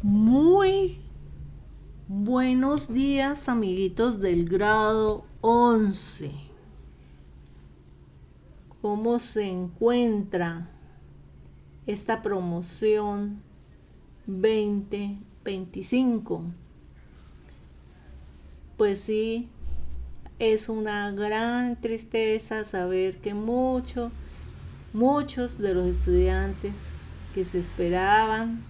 Muy buenos días, amiguitos del grado 11. ¿Cómo se encuentra esta promoción 2025? Pues sí, es una gran tristeza saber que muchos de los estudiantes que se esperaban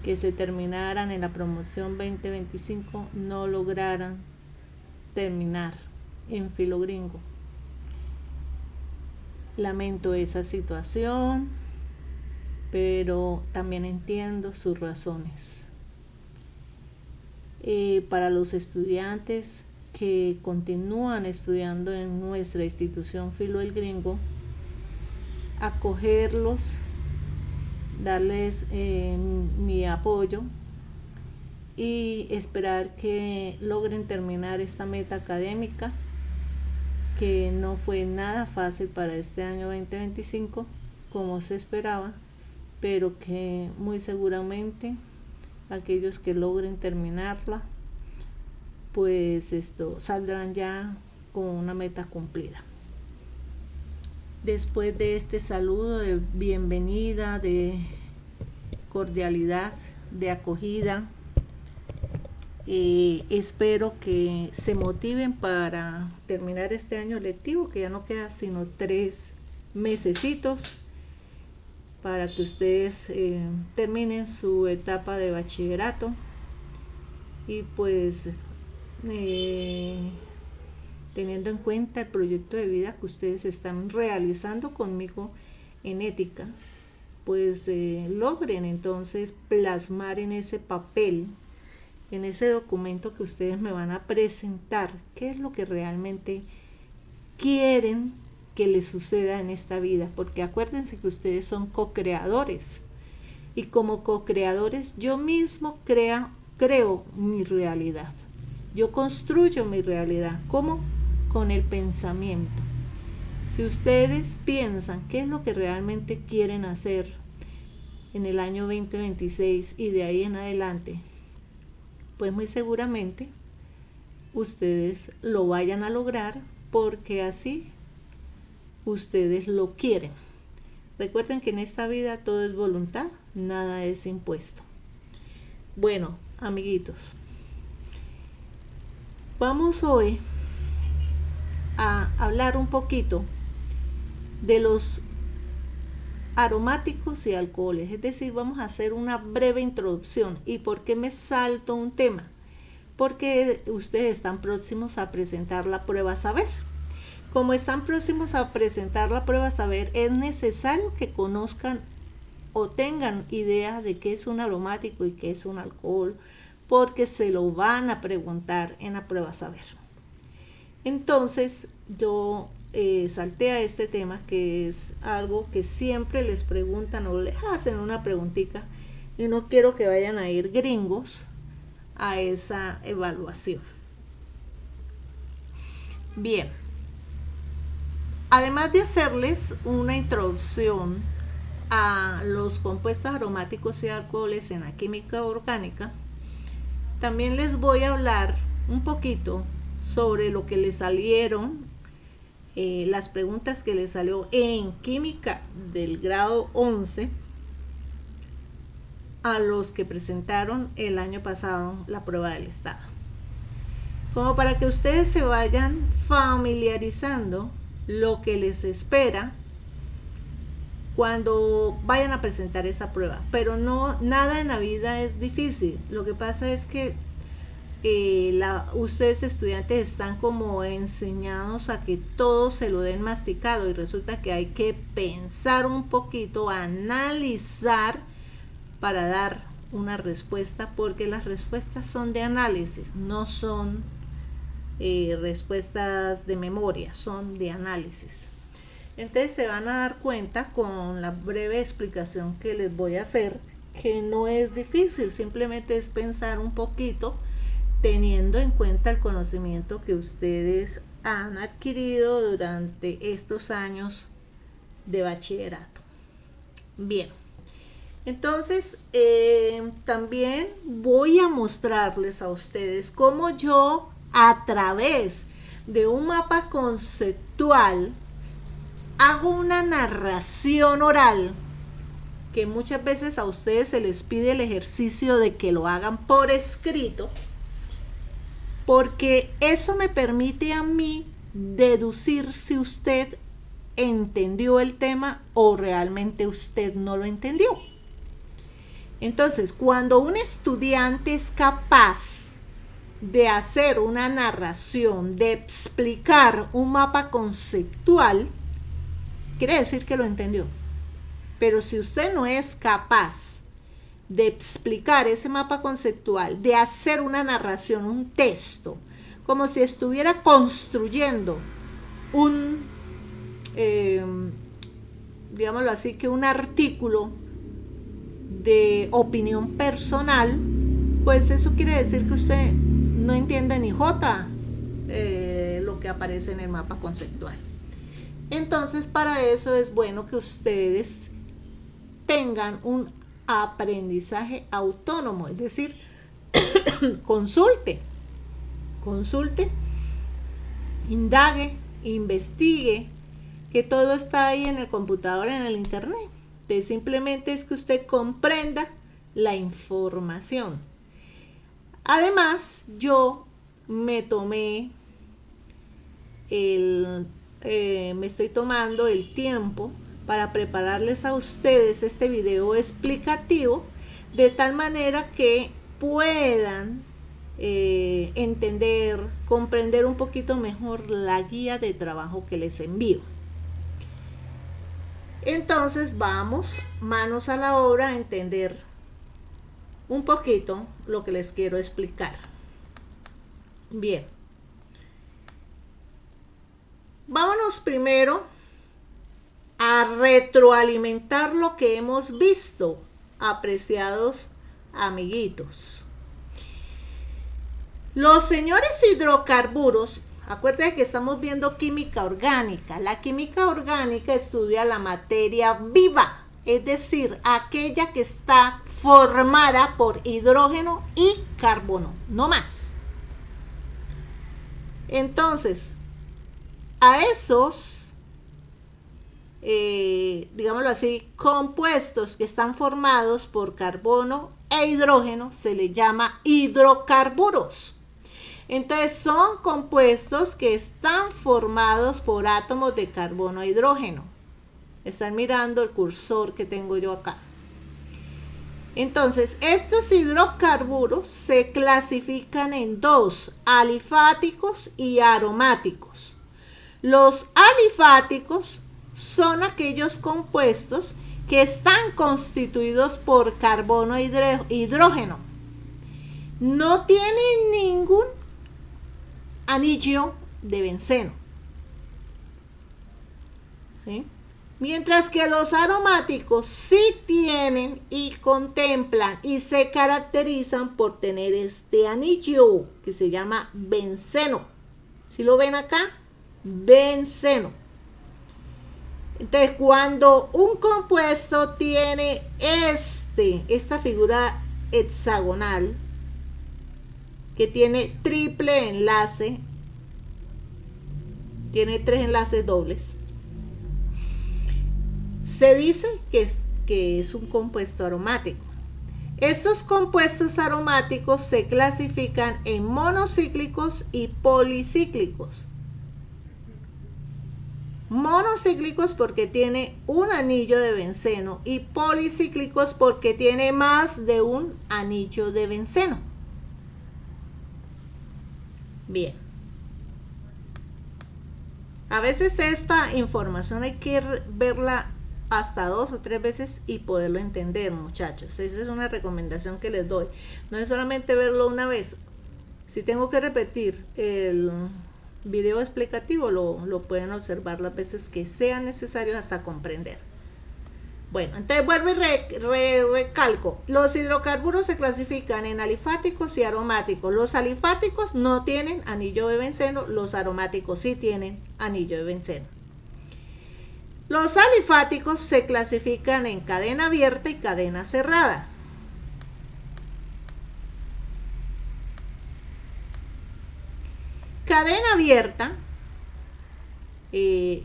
que se terminaran en la promoción 2025 no lograran terminar en Filo Gringo. Lamento esa situación, pero también entiendo sus razones. Para los estudiantes que continúan estudiando en nuestra institución Filo el Gringo, acogerlos, darles mi apoyo y esperar que logren terminar esta meta académica, que no fue nada fácil para este año 2025 como se esperaba, pero que muy seguramente aquellos que logren terminarla pues saldrán ya con una meta cumplida. Después de este saludo de bienvenida, de cordialidad, de acogida, espero que se motiven para terminar este año lectivo, que ya no queda sino 3 mesecitos para que ustedes terminen su etapa de bachillerato y pues teniendo en cuenta el proyecto de vida que ustedes están realizando conmigo en ética, pues logren entonces plasmar en ese papel, en ese documento que ustedes me van a presentar, qué es lo que realmente quieren que les suceda en esta vida, porque acuérdense que ustedes son co-creadores y como co-creadores yo mismo creo mi realidad, yo construyo mi realidad. ¿Cómo? Con el pensamiento. Si ustedes piensan qué es lo que realmente quieren hacer en el año 2026 y de ahí en adelante, pues muy seguramente ustedes lo vayan a lograr porque así ustedes lo quieren. Recuerden que en esta vida todo es voluntad, nada es impuesto. Bueno, amiguitos, vamos hoy a hablar un poquito de los aromáticos y alcoholes, es decir, vamos a hacer una breve introducción. ¿Y por qué me salto un tema? Porque ustedes están próximos a presentar la prueba saber. Como están próximos a presentar la prueba saber, es necesario que conozcan o tengan idea de qué es un aromático y qué es un alcohol, porque se lo van a preguntar en la prueba saber. Entonces yo salté a este tema, que es algo que siempre les preguntan o les hacen una preguntita, y no quiero que vayan a ir gringos a esa evaluación. Bien, además de hacerles una introducción a los compuestos aromáticos y alcoholes en la química orgánica, también les voy a hablar un poquito sobre lo que les salieron, las preguntas que les salió en química del grado 11 a los que presentaron el año pasado la prueba del estado, como para que ustedes se vayan familiarizando lo que les espera cuando vayan a presentar esa prueba. Pero no, nada en la vida es difícil. Lo que pasa es que ustedes estudiantes están como enseñados a que todo se lo den masticado, y resulta que hay que pensar un poquito, analizar para dar una respuesta, porque las respuestas son de análisis, no son respuestas de memoria, son de análisis. Entonces se van a dar cuenta con la breve explicación que les voy a hacer que no es difícil, simplemente es pensar un poquito teniendo en cuenta el conocimiento que ustedes han adquirido durante estos años de bachillerato. Bien, Entonces, también voy a mostrarles a ustedes cómo yo, a través de un mapa conceptual, hago una narración oral, que muchas veces a ustedes se les pide el ejercicio de que lo hagan por escrito, porque eso me permite a mí deducir si usted entendió el tema o realmente usted no lo entendió. Entonces, cuando un estudiante es capaz de hacer una narración, de explicar un mapa conceptual, quiere decir que lo entendió. Pero si usted no es capaz de explicar ese mapa conceptual, de hacer una narración, un texto, como si estuviera construyendo un, digámoslo así, que un artículo de opinión personal, pues eso quiere decir que usted no entiende ni jota lo que aparece en el mapa conceptual. Entonces, para eso es bueno que ustedes tengan un aprendizaje autónomo, es decir, consulte, indague, investigue, que todo está ahí en el computador, en el internet. Entonces, simplemente es que usted comprenda la información. Además, yo me tomé me estoy tomando el tiempo para prepararles a ustedes este video explicativo, de tal manera que puedan entender, comprender un poquito mejor la guía de trabajo que les envío. Entonces vamos manos a la obra a entender un poquito lo que les quiero explicar. Bien. Vámonos primero a retroalimentar lo que hemos visto, apreciados amiguitos. Los señores hidrocarburos, acuérdense que estamos viendo química orgánica. La química orgánica estudia la materia viva, es decir, aquella que está formada por hidrógeno y carbono, no más. Entonces, a esos, digámoslo así, compuestos que están formados por carbono e hidrógeno se les llama hidrocarburos. Entonces son compuestos que están formados por átomos de carbono e hidrógeno. Están mirando el cursor que tengo yo acá. Entonces, estos hidrocarburos se clasifican en dos: alifáticos y aromáticos. Los alifáticos son aquellos compuestos que están constituidos por carbono e hidrógeno. No tienen ningún anillo de benceno, ¿sí? Mientras que los aromáticos sí tienen y contemplan y se caracterizan por tener este anillo que se llama benceno. ¿Sí lo ven acá? Benceno. Entonces, cuando un compuesto tiene esta figura hexagonal, que tiene triple enlace, tiene 3 enlaces dobles, se dice que es un compuesto aromático. Estos compuestos aromáticos se clasifican en monocíclicos y policíclicos. Monocíclicos porque tiene un anillo de benceno y policíclicos porque tiene más de un anillo de benceno. Bien. A veces esta información hay que verla hasta 2 o 3 veces y poderlo entender, muchachos. Esa es una recomendación que les doy. No es solamente verlo una vez. Si tengo que repetir el video explicativo, lo pueden observar las veces que sea necesario hasta comprender. Bueno, entonces vuelvo y recalco. Los hidrocarburos se clasifican en alifáticos y aromáticos. Los alifáticos no tienen anillo de benceno, los aromáticos sí tienen anillo de benceno. Los alifáticos se clasifican en cadena abierta y cadena cerrada. Cadena abierta, en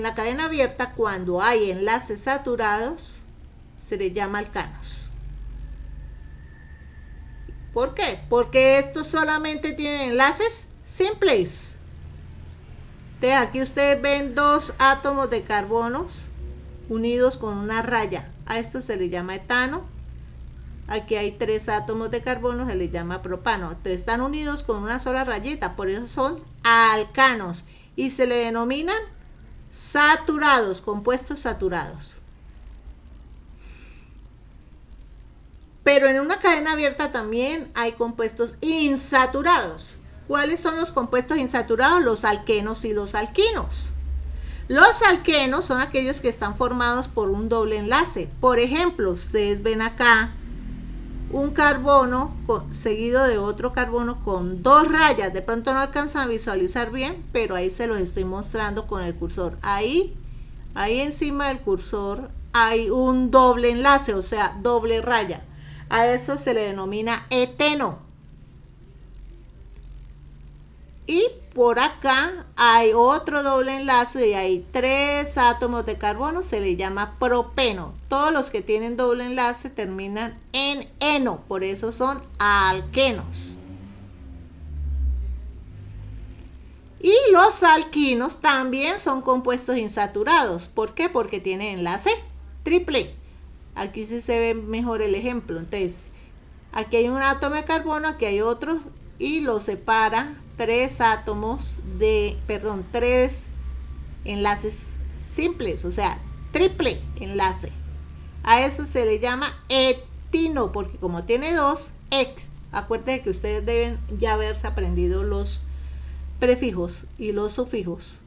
la cadena abierta, cuando hay enlaces saturados, se les llama alcanos. ¿Por qué? Porque estos solamente tienen enlaces simples. Entonces, aquí ustedes ven dos átomos de carbonos unidos con una raya. A esto se le llama etano. Aquí hay 3 átomos de carbono, se les llama propano. Entonces están unidos con una sola rayita, por eso son alcanos. Y se le denominan saturados, compuestos saturados. Pero en una cadena abierta también hay compuestos insaturados. ¿Cuáles son los compuestos insaturados? Los alquenos y los alquinos. Los alquenos son aquellos que están formados por un doble enlace. Por ejemplo, ustedes ven acá un carbono seguido de otro carbono con 2 rayas. De pronto no alcanzan a visualizar bien, pero ahí se los estoy mostrando con el cursor. Ahí encima del cursor hay un doble enlace, o sea, doble raya. A eso se le denomina eteno. Y por acá hay otro doble enlace y hay 3 átomos de carbono, se le llama propeno. Todos los que tienen doble enlace terminan en eno, por eso son alquenos. Y los alquinos también son compuestos insaturados. ¿Por qué? Porque tienen enlace triple. Aquí sí se ve mejor el ejemplo. Entonces, aquí hay un átomo de carbono, aquí hay otro y lo separa 3 enlaces simples, o sea, triple enlace. A eso se le llama etino, porque como tiene 2, acuérdense que ustedes deben ya haberse aprendido los prefijos y los sufijos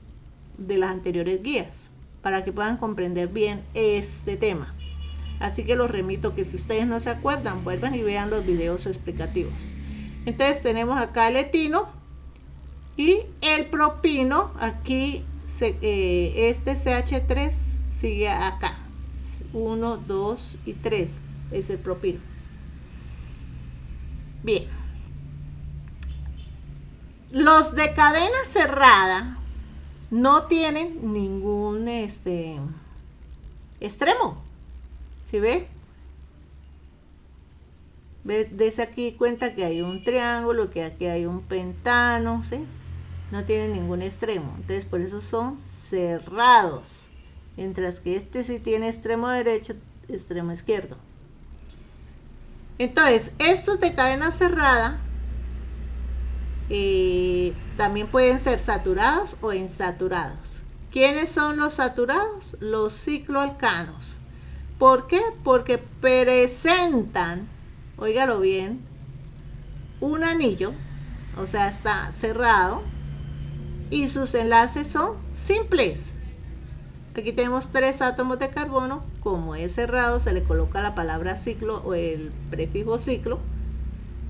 de las anteriores guías, para que puedan comprender bien este tema. Así que los remito que si ustedes no se acuerdan, vuelvan y vean los videos explicativos. Entonces tenemos acá el etino y el propino. Aquí este CH3 sigue acá. 1, 2 y 3 es el propino. Bien. Los de cadena cerrada no tienen ningún extremo. ¿Sí ve? Desde aquí cuenta que hay un triángulo, que aquí hay un pentano, ¿sí? No tiene ningún extremo, entonces por eso son cerrados, mientras que este sí tiene extremo derecho, extremo izquierdo. Entonces, estos de cadena cerrada también pueden ser saturados o insaturados. ¿Quiénes son los saturados? Los cicloalcanos. ¿Por qué? Porque presentan, óigalo bien, un anillo, o sea, está cerrado, y sus enlaces son simples. Aquí tenemos 3 átomos de carbono, como es cerrado se le coloca la palabra ciclo o el prefijo ciclo,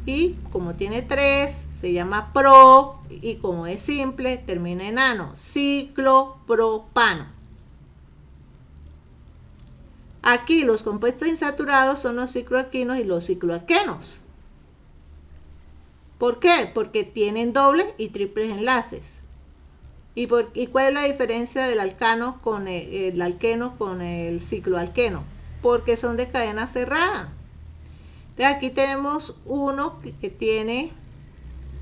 y como tiene 3 se llama pro, y como es simple termina en ano, ciclopropano. Aquí los compuestos insaturados son los cicloalquinos y los cicloalquenos. ¿Por qué? Porque tienen doble y triples enlaces. ¿Y cuál es la diferencia del alcano con el alqueno con el cicloalqueno? Porque son de cadena cerrada. Entonces aquí tenemos uno que tiene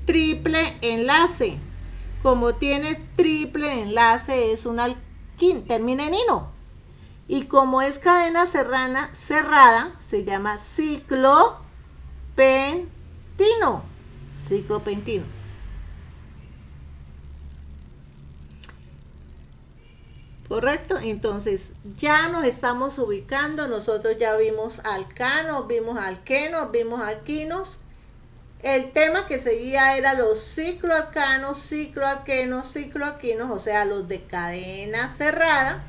triple enlace. Como tiene triple enlace es un alquino, termina en ino. Y como es cadena cerrada, se llama ciclopentino. Ciclopentino. ¿Correcto? Entonces ya nos estamos ubicando. Nosotros ya vimos alcanos, vimos alquenos, vimos alquinos. El tema que seguía era los cicloalcanos, cicloalquenos, cicloalquinos, o sea, los de cadena cerrada.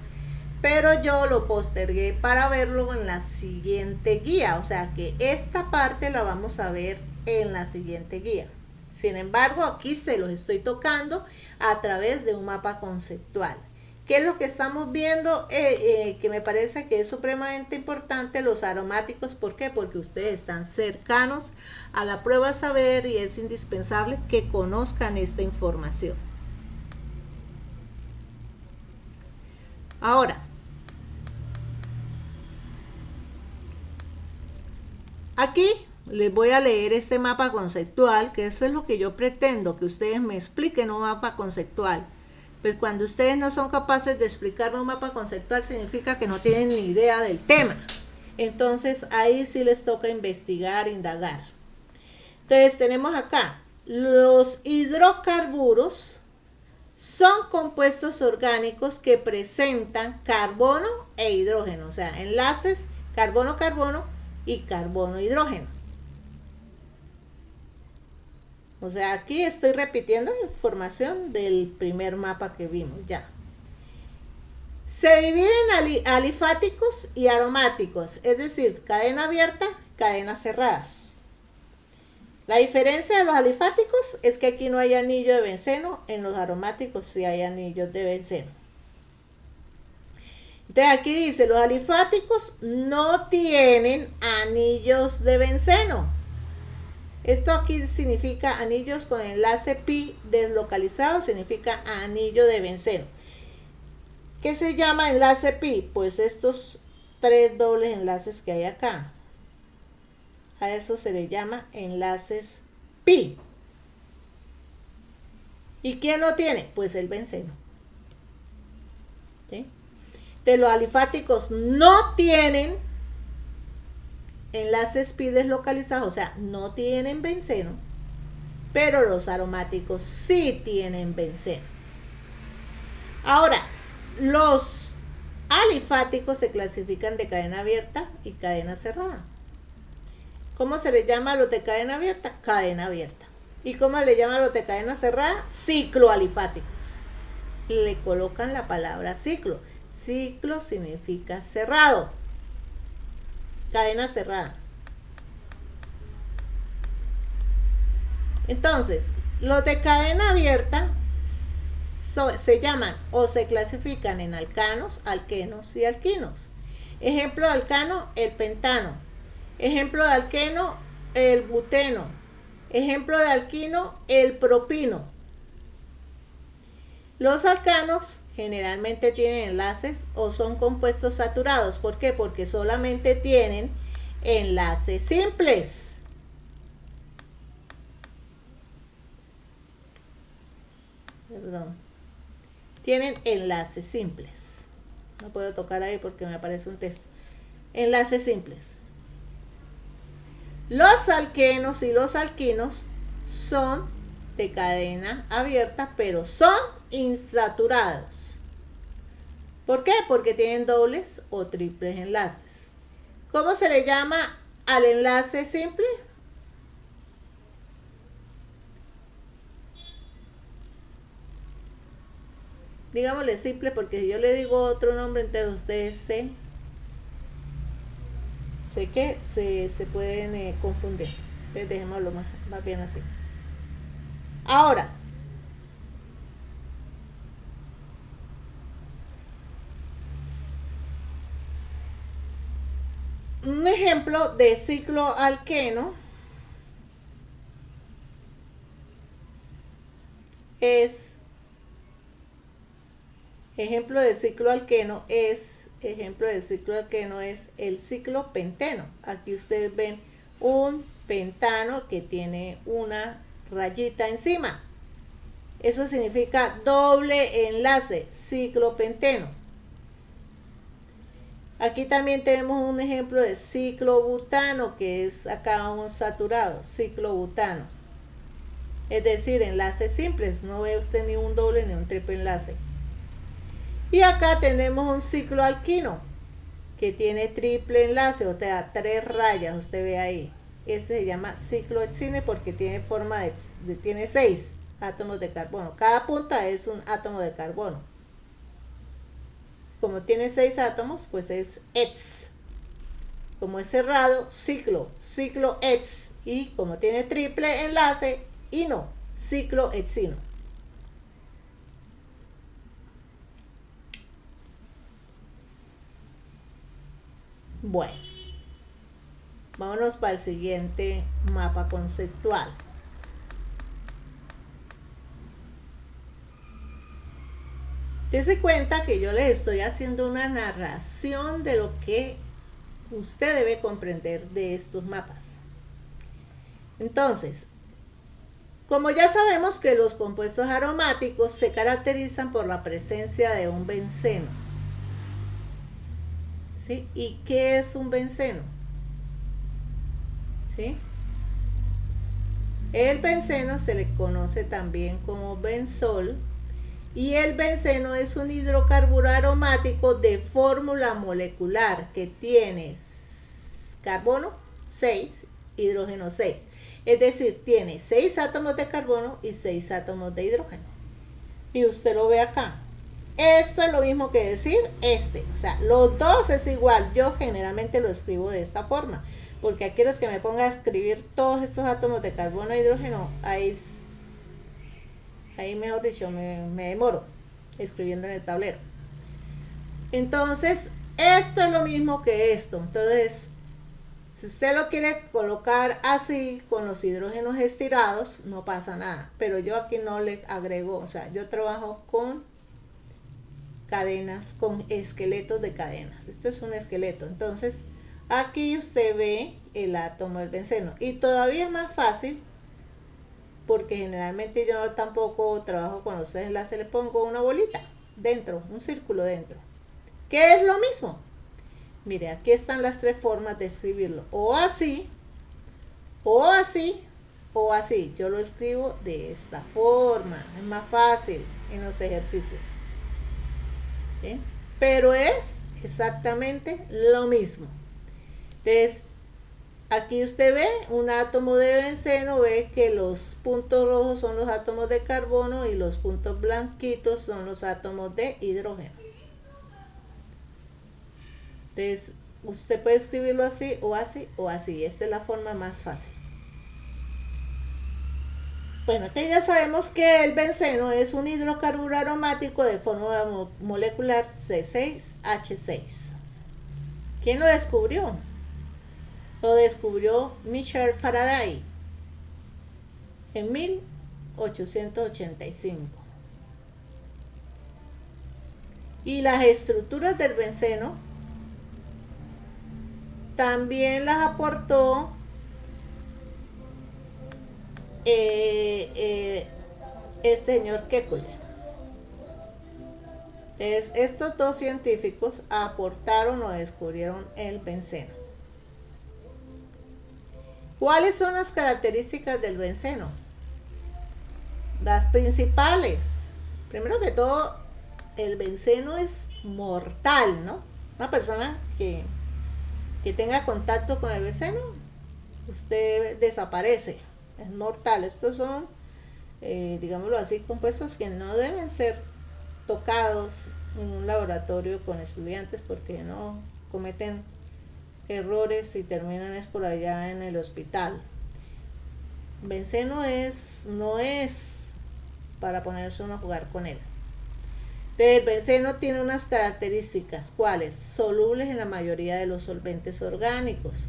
Pero yo lo postergué para verlo en la siguiente guía, o sea que esta parte la vamos a ver en la siguiente guía. Sin embargo, aquí se los estoy tocando a través de un mapa conceptual. ¿Qué es lo que estamos viendo? Que me parece que es supremamente importante, los aromáticos. ¿Por qué? Porque ustedes están cercanos a la prueba saber y es indispensable que conozcan esta información. Ahora, aquí les voy a leer este mapa conceptual, que eso es lo que yo pretendo, que ustedes me expliquen un mapa conceptual. Pues cuando ustedes no son capaces de explicarme un mapa conceptual, significa que no tienen ni idea del tema. Entonces ahí sí les toca investigar, indagar. Entonces tenemos acá, los hidrocarburos son compuestos orgánicos que presentan carbono e hidrógeno, o sea, enlaces carbono-carbono y carbono-hidrógeno. O sea, aquí estoy repitiendo información del primer mapa que vimos ya. Se dividen alifáticos y aromáticos, es decir, cadena abierta, cadenas cerradas. La diferencia de los alifáticos es que aquí no hay anillo de benceno, en los aromáticos sí hay anillos de benceno. Entonces aquí dice, los alifáticos no tienen anillos de benceno. Esto aquí significa anillos con enlace pi deslocalizado, significa anillo de benceno. ¿Qué se llama enlace pi? Pues estos tres dobles enlaces que hay acá. A eso se le llama enlaces pi. ¿Y quién lo tiene? Pues el benceno. ¿Sí? De los alifáticos no tienen enlaces pi deslocalizados, o sea, no tienen benceno, pero los aromáticos sí tienen benceno. Ahora, los alifáticos se clasifican de cadena abierta y cadena cerrada. ¿Cómo se le llama a los de cadena abierta? Cadena abierta. ¿Y cómo le llaman a los de cadena cerrada? Cicloalifáticos. Le colocan la palabra ciclo. Ciclo significa cerrado. Cadena cerrada. Entonces, los de cadena abierta se llaman o se clasifican en alcanos, alquenos y alquinos. Ejemplo de alcano, el pentano. Ejemplo de alqueno, el buteno. Ejemplo de alquino, el propino. Los alcanos generalmente tienen enlaces o son compuestos saturados. ¿Por qué? Porque solamente tienen enlaces simples. Perdón. Tienen enlaces simples. No puedo tocar ahí porque me aparece un texto. Enlaces simples. Los alquenos y los alquinos son de cadena abierta, pero son insaturados. ¿Por qué? Porque tienen dobles o triples enlaces. ¿Cómo se le llama al enlace simple? Digámosle simple porque si yo le digo otro nombre, entonces ustedes sé que se pueden confundir. Entonces dejémoslo más bien así. Ahora, un ejemplo de ciclo alqueno es el ciclo penteno. Aquí ustedes ven un pentano que tiene una rayita encima. Eso significa doble enlace, ciclo penteno. Aquí también tenemos un ejemplo de ciclobutano, que es acá un saturado, ciclobutano. Es decir, enlaces simples, no ve usted ni un doble ni un triple enlace. Y acá tenemos un cicloalquino, que tiene triple enlace, o sea, 3 rayas, usted ve ahí. Este se llama ciclohexine porque tiene forma tiene 6 átomos de carbono. Cada punta es un átomo de carbono. Como tiene 6 átomos, pues es hex. Como es cerrado, ciclohex. Y como tiene triple enlace, ciclohexino. Bueno, vámonos para el siguiente mapa conceptual. Dese cuenta que yo les estoy haciendo una narración de lo que usted debe comprender de estos mapas. Entonces, como ya sabemos que los compuestos aromáticos se caracterizan por la presencia de un benceno. ¿Sí? ¿Y qué es un benceno? ¿Sí? El benceno se le conoce también como benzol, y el benceno es un hidrocarburo aromático de fórmula molecular que tiene carbono 6, hidrógeno 6. Es decir, tiene 6 átomos de carbono y 6 átomos de hidrógeno. Y usted lo ve acá. Esto es lo mismo que decir o sea, los dos es igual. Yo generalmente lo escribo de esta forma, porque aquí los que me ponga a escribir todos estos átomos de carbono e hidrógeno, ahí mejor dicho, me demoro escribiendo en el tablero. Entonces, esto es lo mismo que esto. Entonces, si usted lo quiere colocar así, con los hidrógenos estirados, no pasa nada. Pero yo aquí no le agrego, o sea, yo trabajo con cadenas, con esqueletos de cadenas. Esto es un esqueleto. Entonces, aquí usted ve el átomo del benceno. Y todavía es más fácil, porque generalmente yo tampoco trabajo con los enlaces, le pongo una bolita dentro, un círculo dentro. ¿Qué es lo mismo? Mire, aquí están las tres formas de escribirlo. O así, o así, o así. Yo lo escribo de esta forma. Es más fácil en los ejercicios. ¿Sí? Pero es exactamente lo mismo. Entonces, aquí usted ve un átomo de benceno, ve que los puntos rojos son los átomos de carbono y los puntos blanquitos son los átomos de hidrógeno. Entonces, usted puede escribirlo así o así o así. Esta es la forma más fácil. Bueno, que ya sabemos que el benceno es un hidrocarburo aromático de fórmula molecular C6H6. ¿Quién lo descubrió? Lo descubrió Michel Faraday en 1885. Y las estructuras del benceno también las aportó este señor Kekulé. Estos dos científicos aportaron o descubrieron el benceno. ¿Cuáles son las características del benceno? Las principales. Primero que todo, el benceno es mortal, ¿no? Una persona que tenga contacto con el benceno, usted desaparece, es mortal. Estos son, digámoslo así, compuestos que no deben ser tocados en un laboratorio con estudiantes, porque no cometen errores y terminan es por allá en el hospital. Benceno no es para ponerse uno a jugar con él. El benceno tiene unas características, ¿cuáles? Solubles en la mayoría de los solventes orgánicos.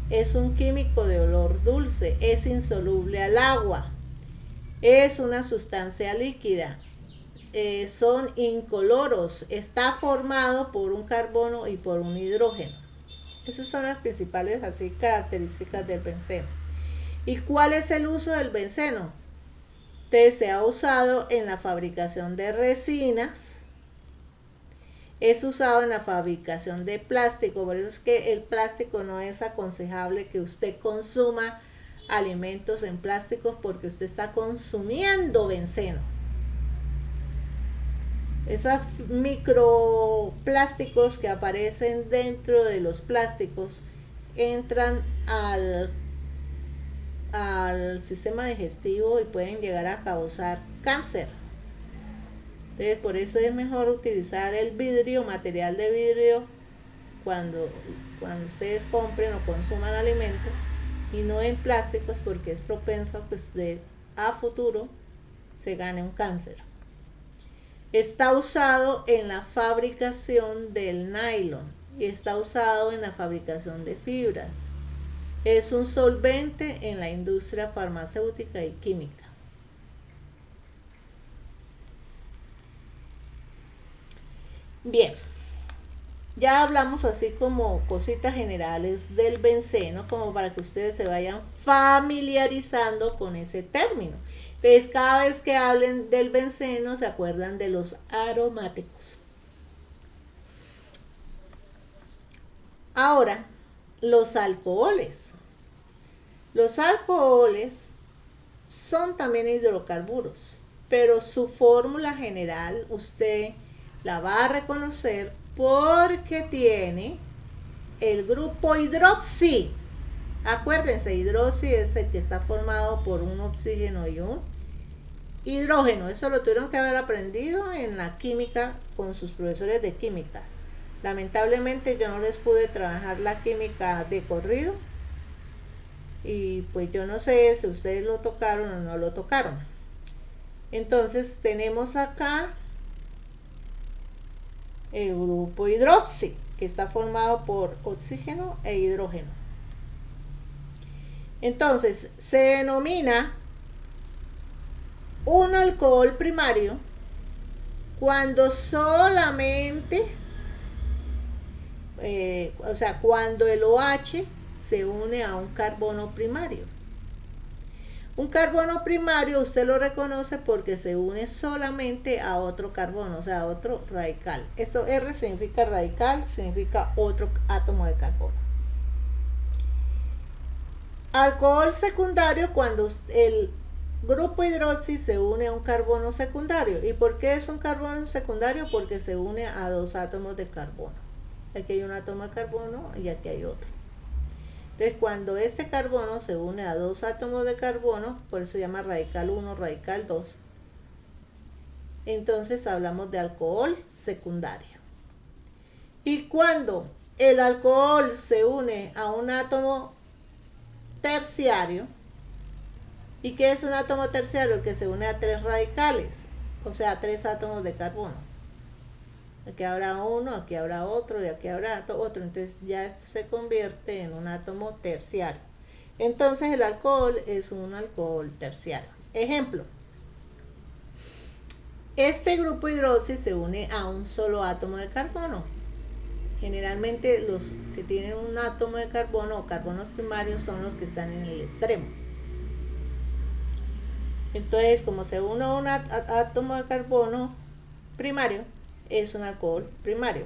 Es un químico de olor dulce, es insoluble al agua, es una sustancia líquida, son incoloros, está formado por un carbono y por un hidrógeno. Esas son las principales así características del benceno. ¿Y cuál es el uso del benceno? Se ha usado en la fabricación de resinas, es usado en la fabricación de plástico. Por eso es que el plástico no es aconsejable que usted consuma alimentos en plásticos, porque usted está consumiendo benceno. Esos microplásticos que aparecen dentro de los plásticos entran al sistema digestivo y pueden llegar a causar cáncer. Entonces, por eso es mejor utilizar el vidrio, material de vidrio, cuando ustedes compren o consuman alimentos, y no en plásticos, porque es propenso a que usted a futuro se gane un cáncer. Está usado en la fabricación del nylon. y está usado en la fabricación de fibras. Es un solvente en la industria farmacéutica y química. Bien, ya hablamos así como cositas generales del benceno, como para que ustedes se vayan familiarizando con ese término. Entonces, cada vez que hablen del benceno, se acuerdan de los aromáticos. Ahora, los alcoholes. Los alcoholes son también hidrocarburos, pero su fórmula general usted la va a reconocer porque tiene el grupo hidroxi. Acuérdense, hidroxi es el que está formado por un oxígeno y un hidrógeno. Eso lo tuvieron que haber aprendido en la química con sus profesores de química. Lamentablemente yo no les pude trabajar la química de corrido y pues yo no sé si ustedes lo tocaron o no lo tocaron. Entonces tenemos acá el grupo hidroxi, que está formado por oxígeno e hidrógeno. Entonces se denomina un alcohol primario cuando solamente cuando el OH se une a un carbono primario. Un carbono primario usted lo reconoce porque se une solamente a otro carbono, o sea, a otro radical. Eso R significa radical, significa otro átomo de carbono. Alcohol secundario cuando el grupo hidroxi se une a un carbono secundario. ¿Y por qué es un carbono secundario? Porque se une a dos átomos de carbono. Aquí hay un átomo de carbono y aquí hay otro. Entonces, cuando este carbono se une a dos átomos de carbono, por eso se llama radical 1, radical 2, entonces hablamos de alcohol secundario. Y cuando el alcohol se une a un átomo terciario, ¿y qué es un átomo terciario? Que se une a tres radicales, o sea, a tres átomos de carbono. Aquí habrá uno, aquí habrá otro y aquí habrá otro. Entonces ya esto se convierte en un átomo terciario. Entonces el alcohol es un alcohol terciario. Ejemplo. Este grupo hidroxi se une a un solo átomo de carbono. Generalmente los que tienen un átomo de carbono o carbonos primarios son los que están en el extremo. Entonces, como se une a un átomo de carbono primario, es un alcohol primario.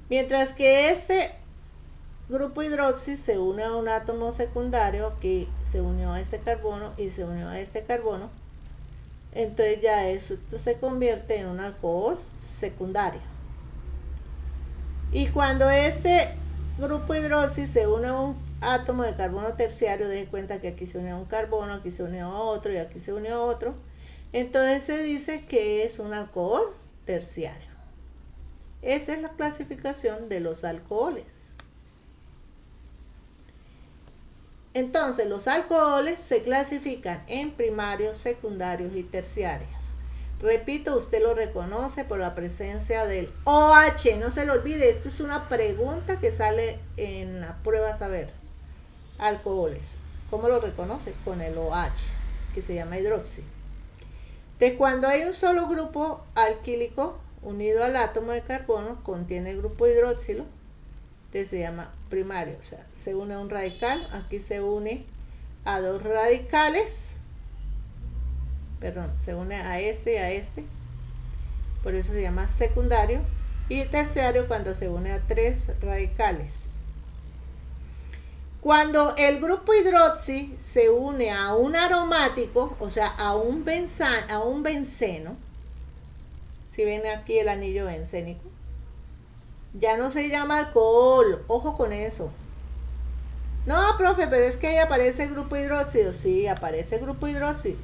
Mientras que este grupo hidroxi se une a un átomo secundario que se unió a este carbono y se unió a este carbono, entonces ya esto se convierte en un alcohol secundario. Y cuando este grupo hidroxi se une a un átomo de carbono terciario, deje cuenta que aquí se unió a un carbono, aquí se unió a otro y aquí se unió a otro, entonces se dice que es un alcohol terciario. Esa es la clasificación de los alcoholes. Entonces, los alcoholes se clasifican en primarios, secundarios y terciarios. Repito, usted lo reconoce por la presencia del OH. No se lo olvide, esto es una pregunta que sale en la prueba saber. Alcoholes. ¿Cómo lo reconoce? Con el OH, que se llama hidroxi. De cuando hay un solo grupo alquílico unido al átomo de carbono, contiene el grupo hidroxilo, que se llama primario, o sea, se une a un radical, aquí se une a dos radicales, se une a este y a este, por eso se llama secundario, y terciario cuando se une a tres radicales. Cuando el grupo hidroxi se une a un aromático, o sea, a un benceno, si ven aquí el anillo bencénico, ya no se llama alcohol, ojo con eso. No, profe, pero es que ahí aparece el grupo hidróxido. Sí, aparece el grupo hidróxido,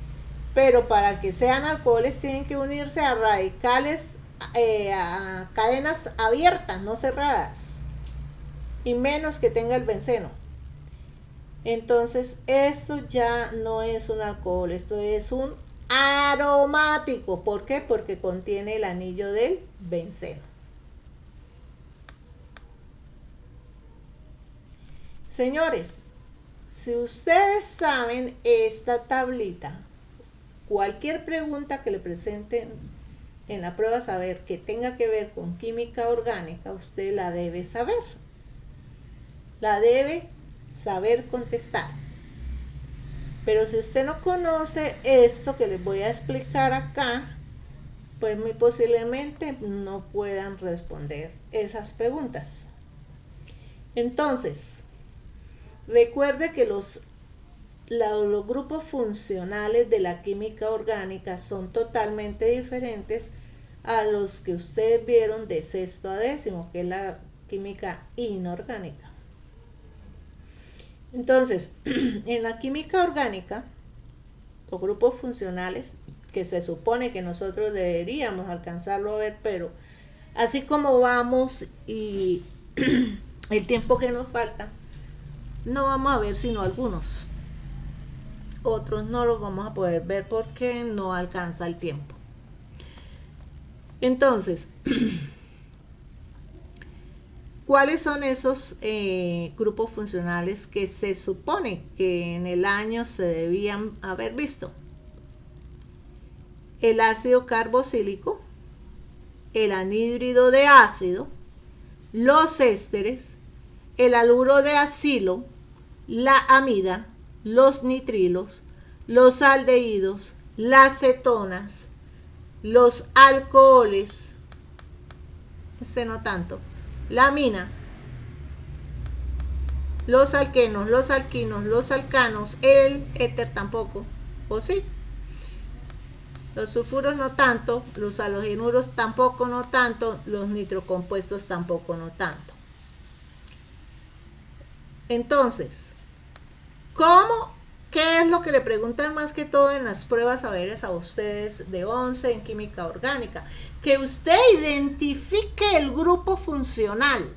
pero para que sean alcoholes tienen que unirse a radicales, a cadenas abiertas, no cerradas, y menos que tenga el benceno. Entonces esto ya no es un alcohol, esto es un aromático. ¿Por qué? Porque contiene el anillo del benceno. Señores, si ustedes saben esta tablita, cualquier pregunta que le presenten en la prueba saber que tenga que ver con química orgánica, usted la debe saber. La debe saber contestar. Pero si usted no conoce esto que les voy a explicar acá, pues muy posiblemente no puedan responder esas preguntas. Entonces, recuerde que los grupos funcionales de la química orgánica son totalmente diferentes a los que ustedes vieron de sexto a décimo, que es la química inorgánica. Entonces, en la química orgánica, los grupos funcionales, que se supone que nosotros deberíamos alcanzarlo a ver, pero así como vamos y el tiempo que nos falta, no vamos a ver sino algunos. Otros no los vamos a poder ver porque no alcanza el tiempo. Entonces, ¿cuáles son esos grupos funcionales que se supone que en el año se debían haber visto? El ácido carboxílico, el anhídrido de ácido, los ésteres, el haluro de acilo, la amida, los nitrilos, los aldehídos, las cetonas, los alcoholes, no tanto, la amina, los alquenos, los alquinos, los alcanos, el éter tampoco, ¿o sí? Los sulfuros no tanto, los halogenuros tampoco no tanto, los nitrocompuestos tampoco no tanto. Entonces, ¿qué es lo que le preguntan más que todo en las pruebas saberes a ustedes de 11 en química orgánica? Que usted identifique el grupo funcional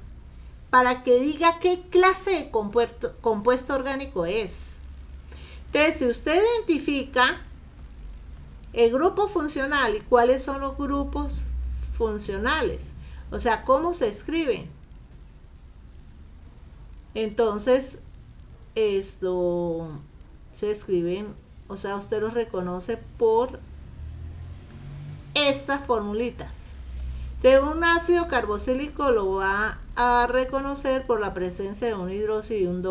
para que diga qué clase de compuesto orgánico es. Entonces, si usted identifica el grupo funcional y cuáles son los grupos funcionales, o sea, cómo se escriben, entonces esto se escriben, o sea, usted los reconoce por estas formulitas. De un ácido carboxílico lo va a reconocer por la presencia de un hidróxido y un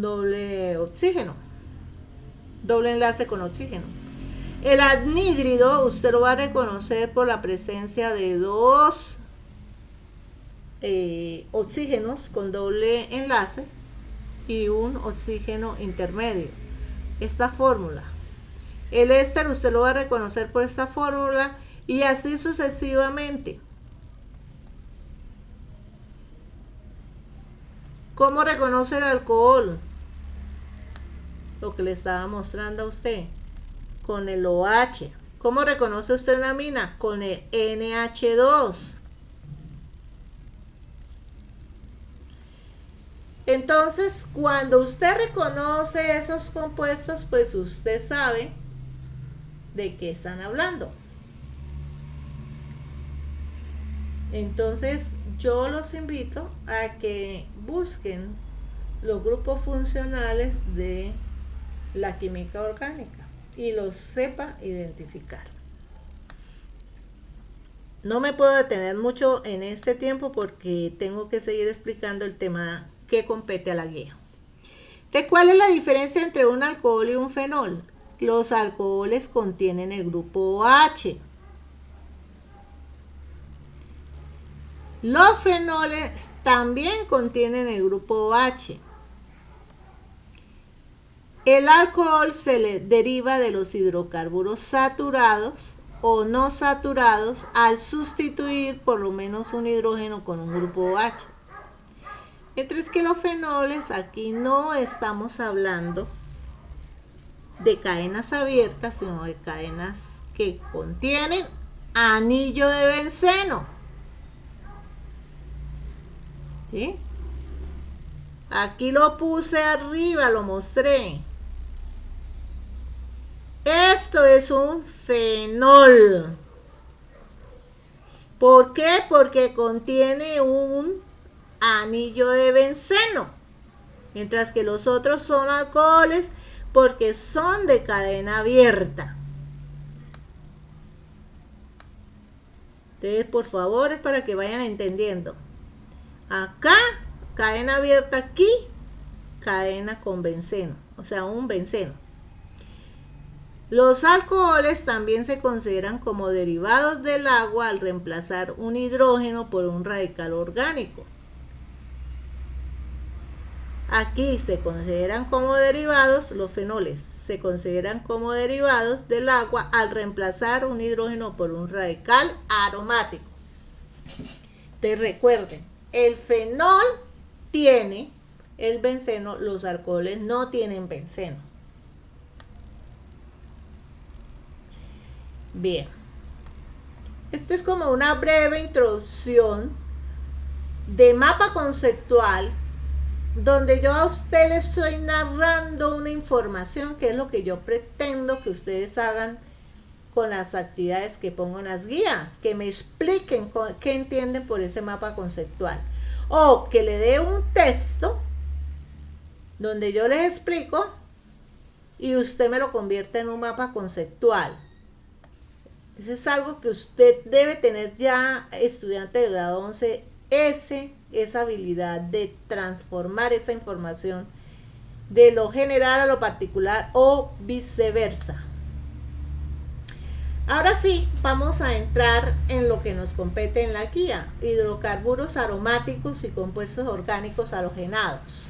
doble oxígeno, doble enlace con oxígeno. El anhídrido usted lo va a reconocer por la presencia de dos oxígenos con doble enlace y un oxígeno intermedio. Esta fórmula. El éster usted lo va a reconocer por esta fórmula y así sucesivamente. ¿Cómo reconoce el alcohol? Lo que le estaba mostrando a usted. Con el OH. ¿Cómo reconoce usted una amina? Con el NH2. Entonces, cuando usted reconoce esos compuestos, pues usted sabe de qué están hablando. Entonces, yo los invito a que busquen los grupos funcionales de la química orgánica y los sepa identificar. No me puedo detener mucho en este tiempo porque tengo que seguir explicando el tema que compete a la guía. ¿De cuál es la diferencia entre un alcohol y un fenol? Los alcoholes contienen el grupo OH. Los fenoles también contienen el grupo OH. El alcohol se le deriva de los hidrocarburos saturados o no saturados al sustituir por lo menos un hidrógeno con un grupo OH. Mientras que los fenoles, aquí no estamos hablando de cadenas abiertas, sino de cadenas que contienen anillo de benceno. ¿Sí? Aquí lo puse arriba, lo mostré. Esto es un fenol. ¿Por qué? Porque contiene un anillo de benceno, mientras que los otros son alcoholes porque son de cadena abierta. Entonces, por favor, es para que vayan entendiendo. Acá, cadena abierta, aquí, cadena con benceno, o sea, un benceno. Los alcoholes también se consideran como derivados del agua al reemplazar un hidrógeno por un radical orgánico. Aquí se consideran como derivados, los fenoles se consideran como derivados del agua al reemplazar un hidrógeno por un radical aromático. Te recuerden, el fenol tiene el benceno, los alcoholes no tienen benceno. Bien, esto es como una breve introducción de mapa conceptual donde yo a usted le estoy narrando una información que es lo que yo pretendo que ustedes hagan con las actividades que pongo en las guías, que me expliquen qué entienden por ese mapa conceptual, o que le dé un texto donde yo les explico y usted me lo convierte en un mapa conceptual. Eso es algo que usted debe tener ya, estudiante de grado 11, esa habilidad de transformar esa información de lo general a lo particular o viceversa. Ahora sí, vamos a entrar en lo que nos compete en la guía: hidrocarburos aromáticos y compuestos orgánicos halogenados.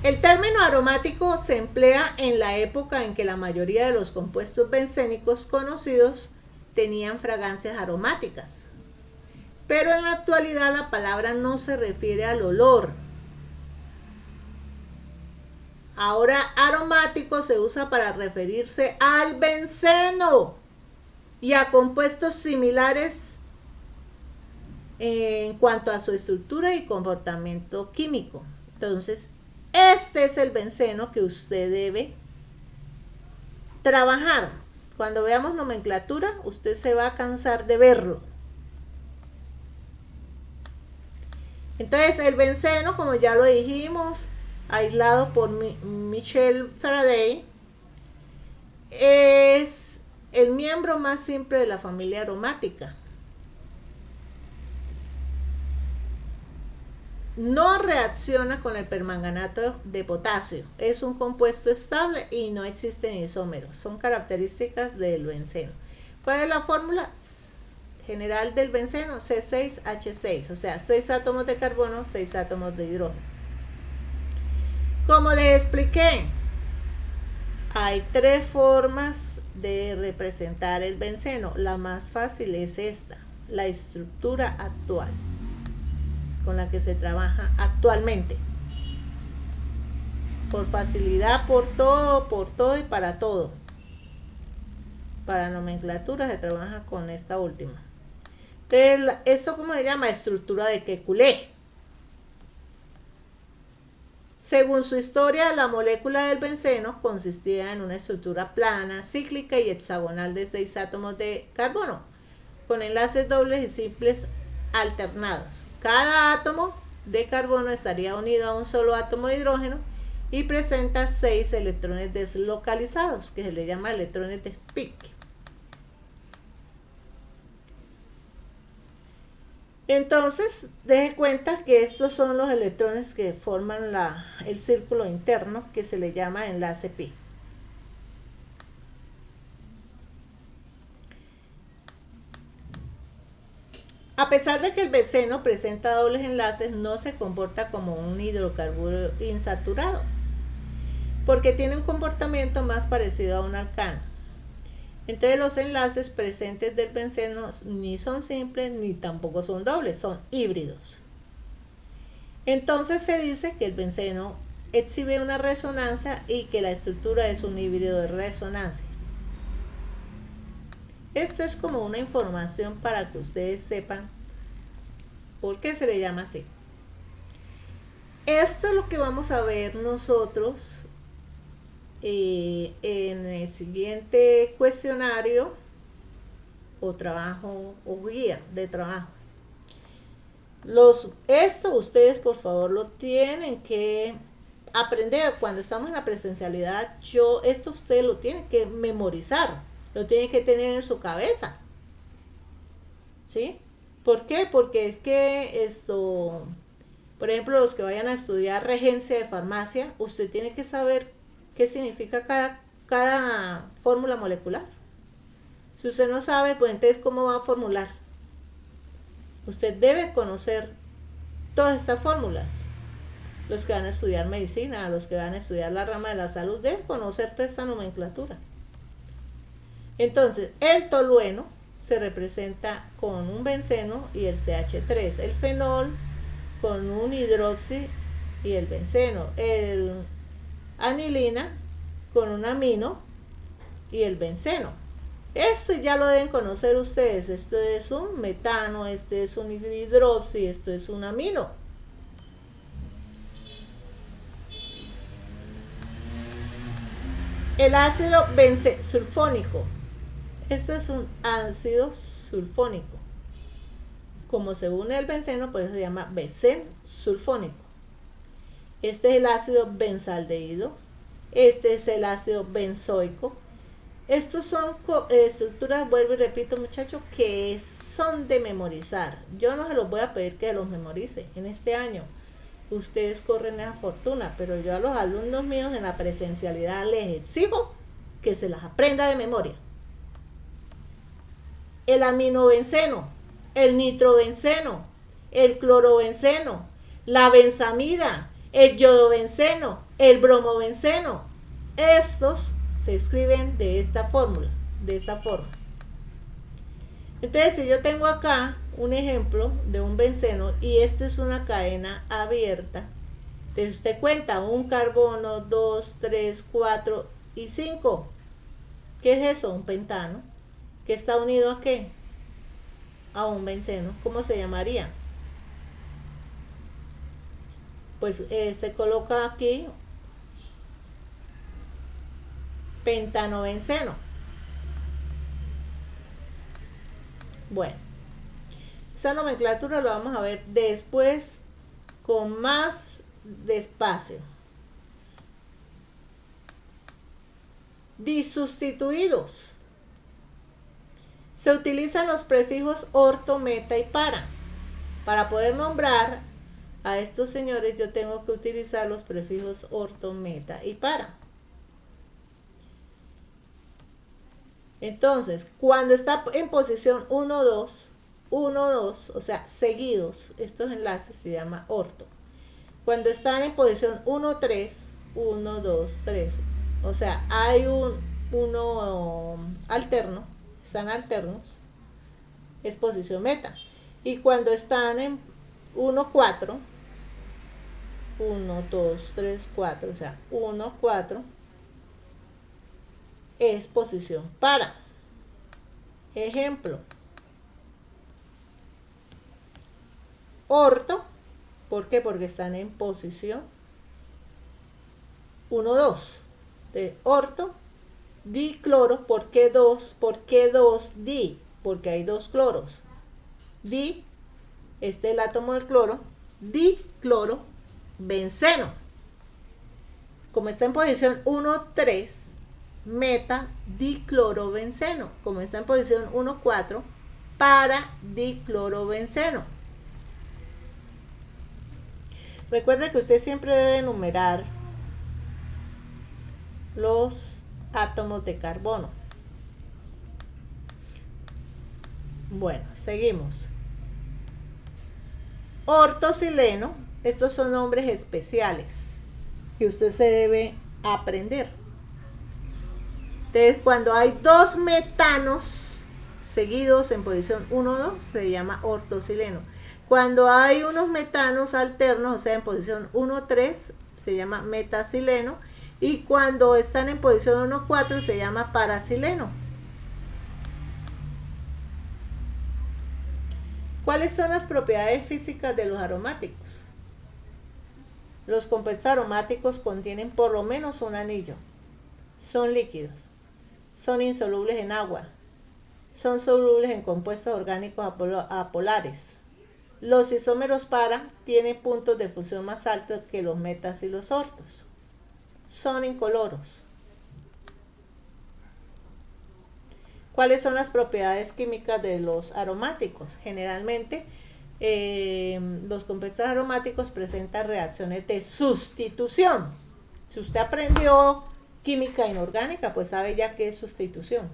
El término aromático se emplea en la época en que la mayoría de los compuestos bencénicos conocidos tenían fragancias aromáticas. Pero en la actualidad la palabra no se refiere al olor. Ahora aromático se usa para referirse al benceno y a compuestos similares en cuanto a su estructura y comportamiento químico. Entonces, este es el benceno que usted debe trabajar. Cuando veamos nomenclatura, usted se va a cansar de verlo. Entonces, el benceno, como ya lo dijimos, aislado por Michel Faraday, es el miembro más simple de la familia aromática. No reacciona con el permanganato de potasio. Es un compuesto estable y no existen isómeros. Son características del benceno. ¿Cuál es la fórmula general del benceno? C6H6, o sea, 6 átomos de carbono, 6 átomos de hidrógeno. Como les expliqué, hay 3 formas de representar el benceno. La más fácil es esta, la estructura actual con la que se trabaja actualmente. Por facilidad, por todo y para todo. Para nomenclatura se trabaja con esta última. Entonces, ¿esto cómo se llama? Estructura de Kekulé. Según su historia, la molécula del benceno consistía en una estructura plana, cíclica y hexagonal de 6 átomos de carbono, con enlaces dobles y simples alternados. Cada átomo de carbono estaría unido a un solo átomo de hidrógeno y presenta 6 electrones deslocalizados, que se le llama electrones de Spik. Entonces, deje cuenta que estos son los electrones que forman el círculo interno, que se le llama enlace pi. A pesar de que el benceno presenta dobles enlaces, no se comporta como un hidrocarburo insaturado, porque tiene un comportamiento más parecido a un alcano. Entonces, los enlaces presentes del benceno ni son simples ni tampoco son dobles, son híbridos. Entonces se dice que el benceno exhibe una resonancia y que la estructura es un híbrido de resonancia. Esto es como una información para que ustedes sepan por qué se le llama así. Esto es lo que vamos a ver nosotros en el siguiente cuestionario, o trabajo o guía de trabajo. Esto ustedes por favor lo tienen que aprender cuando estamos en la presencialidad. Esto usted lo tiene que memorizar, lo tiene que tener en su cabeza, ¿sí? ¿Por qué? Porque es que por ejemplo, los que vayan a estudiar regencia de farmacia, usted tiene que saber qué significa cada fórmula molecular. Si usted no sabe, pues entonces ¿cómo va a formular? Usted debe conocer todas estas fórmulas. Los que van a estudiar medicina, los que van a estudiar la rama de la salud, deben conocer toda esta nomenclatura. Entonces, el tolueno se representa con un benceno y el CH3, el fenol con un hidroxi y el benceno, el anilina con un amino y el benceno. Esto ya lo deben conocer ustedes. Esto es un metano, este es un hidroxi, esto es un amino. El ácido benzosulfónico. Este es un ácido sulfónico. Como se une el benceno, por eso se llama benzensulfónico. Este es el ácido benzaldehído. Este es el ácido benzoico. Estos son estructuras, vuelvo y repito, muchachos, que son de memorizar. Yo no se los voy a pedir que los memorice en este año. Ustedes corren esa fortuna, pero yo a los alumnos míos en la presencialidad les exijo que se las aprenda de memoria. El aminobenceno, el nitrobenceno, el clorobenceno, la benzamida, el iodobenceno, el bromobenceno. Estos se escriben de esta fórmula, de esta forma. Entonces, si yo tengo acá un ejemplo de un benceno y esto es una cadena abierta, entonces usted cuenta 1 carbono, 2, 3, 4 y 5. ¿Qué es eso? Un pentano. ¿Que está unido a qué? A un benceno. ¿Cómo se llamaría? Pues se coloca aquí pentanobenceno. Bueno, esa nomenclatura lo vamos a ver después con más despacio. Disustituidos. Se utilizan los prefijos orto, meta y para. Para poder nombrar a estos señores yo tengo que utilizar los prefijos orto, meta y para. Entonces, cuando está en posición 1, 2, 1, 2, o sea, seguidos, estos enlaces se llama orto. Cuando están en posición 1, 3, 1, 2, 3, o sea, hay uno alterno, están alternos, es posición meta. Y cuando están en 1, 4, 1, 2, 3, 4, o sea, 1, 4, es posición para. Ejemplo, orto, ¿por qué? Porque están en posición 1, 2. De orto, dicloro, ¿por qué 2? ¿Por qué 2 di? Porque hay 2 cloros. Di, este es el átomo del cloro, dicloro, benceno. Como está en posición 1, 3, meta diclorobenceno. Como está en posición 1, 4, para diclorobenceno. Recuerde que usted siempre debe enumerar los átomos de carbono. Bueno, seguimos. Ortosileno, estos son nombres especiales que usted se debe aprender. Entonces, cuando hay 2 metanos seguidos en posición 1, 2, se llama ortosileno. Cuando hay unos metanos alternos, o sea, en posición 1, 3, se llama metasileno. Y cuando están en posición 1, 4, se llama parasileno. ¿Cuáles son las propiedades físicas de los aromáticos? Los compuestos aromáticos contienen por lo menos un anillo. Son líquidos. Son insolubles en agua. son solubles en compuestos orgánicos apolares. Los isómeros para tienen puntos de fusión más altos que los metas y los ortos. Son incoloros. ¿Cuáles son las propiedades químicas de los aromáticos? Generalmente, los compuestos aromáticos presentan reacciones de sustitución. Si usted aprendió química inorgánica, pues sabe ya qué es sustitución.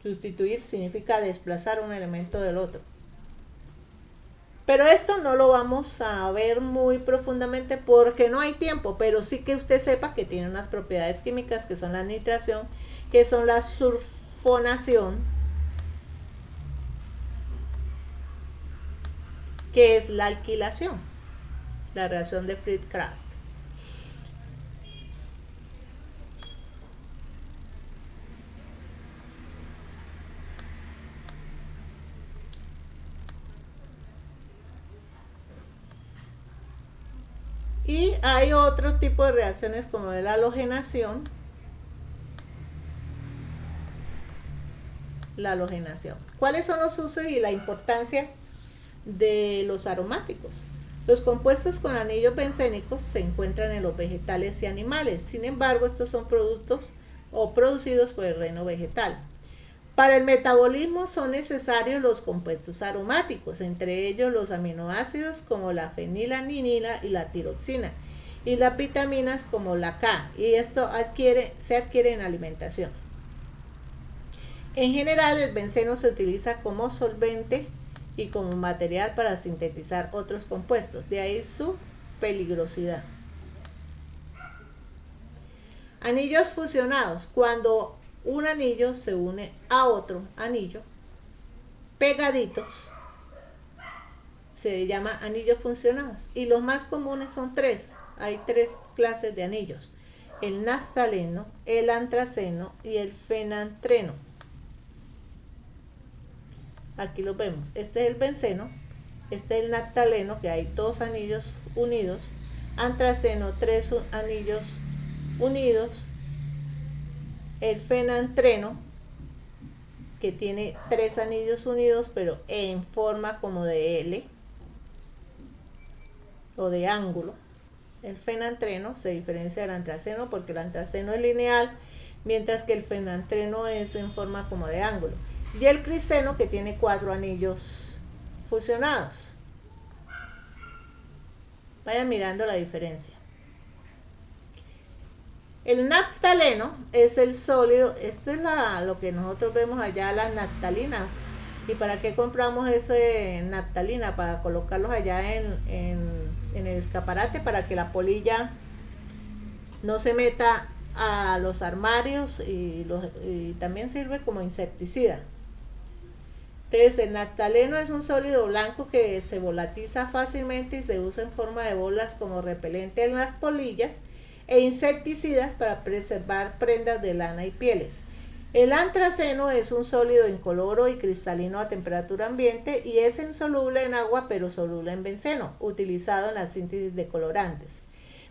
Sustituir significa desplazar un elemento del otro. Pero esto no lo vamos a ver muy profundamente porque no hay tiempo, pero sí que usted sepa que tiene unas propiedades químicas que son la nitración, que son la sulfonación, que es la alquilación, la reacción de Friedkraft. Y hay otro tipo de reacciones como la halogenación. La halogenación. ¿Cuáles son los usos y la importancia de los aromáticos? Los compuestos con anillos bencénicos se encuentran en los vegetales y animales. Sin embargo, estos son productos o producidos por el reino vegetal. Para el metabolismo son necesarios los compuestos aromáticos, entre ellos los aminoácidos como la fenilalanina y la tiroxina, y las vitaminas como la K, y esto se adquiere en alimentación. En general, el benceno se utiliza como solvente y como material para sintetizar otros compuestos, de ahí su peligrosidad. Anillos fusionados. Cuando un anillo se une a otro anillo, pegaditos, se llama anillos fusionados. Y los más comunes son tres. Hay tres clases de anillos: el naftaleno, el antraceno y el fenantreno. Aquí lo vemos. Este es el benceno, este es el naftaleno, que hay dos anillos unidos, antraceno, tres anillos unidos, el fenantreno, que tiene tres anillos unidos pero en forma como de L o de ángulo. El fenantreno se diferencia del antraceno porque el antraceno es lineal, mientras que el fenantreno es en forma como de ángulo. Y el criseno, que tiene cuatro anillos fusionados. Vayan mirando la diferencia. El naftaleno es el sólido. Esto es lo que nosotros vemos allá, la naftalina. ¿Y para qué compramos ese naftalina? Para colocarlos allá en el escaparate, para que la polilla no se meta a los armarios, y también sirve como insecticida. Entonces, el naftaleno es un sólido blanco que se volatiza fácilmente y se usa en forma de bolas como repelente en las polillas e insecticidas para preservar prendas de lana y pieles. El antraceno es un sólido incoloro y cristalino a temperatura ambiente y es insoluble en agua pero soluble en benceno, utilizado en la síntesis de colorantes.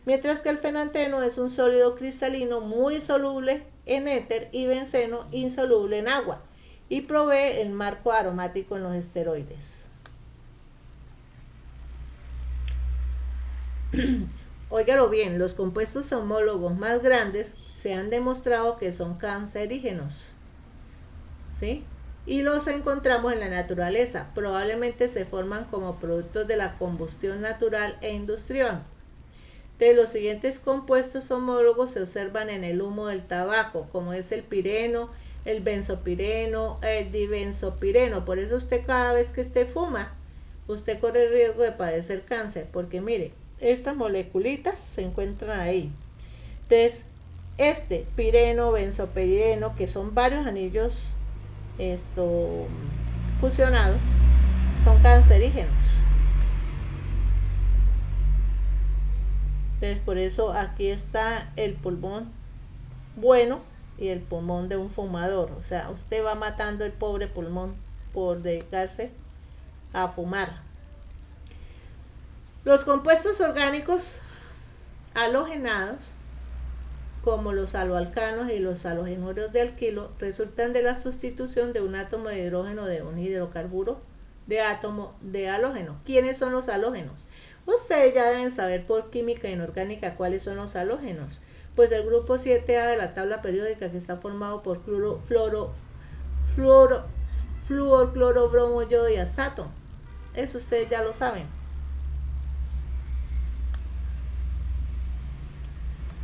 Mientras que el fenantreno es un sólido cristalino muy soluble en éter y benceno insoluble en agua, y provee el marco aromático en los esteroides. Óigalo bien, los compuestos homólogos más grandes se han demostrado que son cancerígenos, ¿sí? Y los encontramos en la naturaleza. Probablemente se forman como productos de la combustión natural e industrial. De los siguientes compuestos homólogos se observan en el humo del tabaco, como es el pireno, el benzopireno, el dibenzopireno. Por eso usted, cada vez que usted fuma, usted corre el riesgo de padecer cáncer, porque mire, estas moleculitas se encuentran ahí. Entonces, este pireno, benzopireno, que son varios anillos fusionados, son cancerígenos. Entonces, por eso aquí está el pulmón bueno y el pulmón de un fumador. O sea, usted va matando el pobre pulmón por dedicarse a fumar. Los compuestos orgánicos halogenados como los haloalcanos y los halogenuros de alquilo, resultan de la sustitución de un átomo de hidrógeno de un hidrocarburo de átomo de halógeno. ¿Quiénes son los halógenos? Ustedes ya deben saber por química inorgánica cuáles son los halógenos. Pues el grupo 7A de la tabla periódica, que está formado por flúor, cloro, bromo, yodo y azato. Eso ustedes ya lo saben.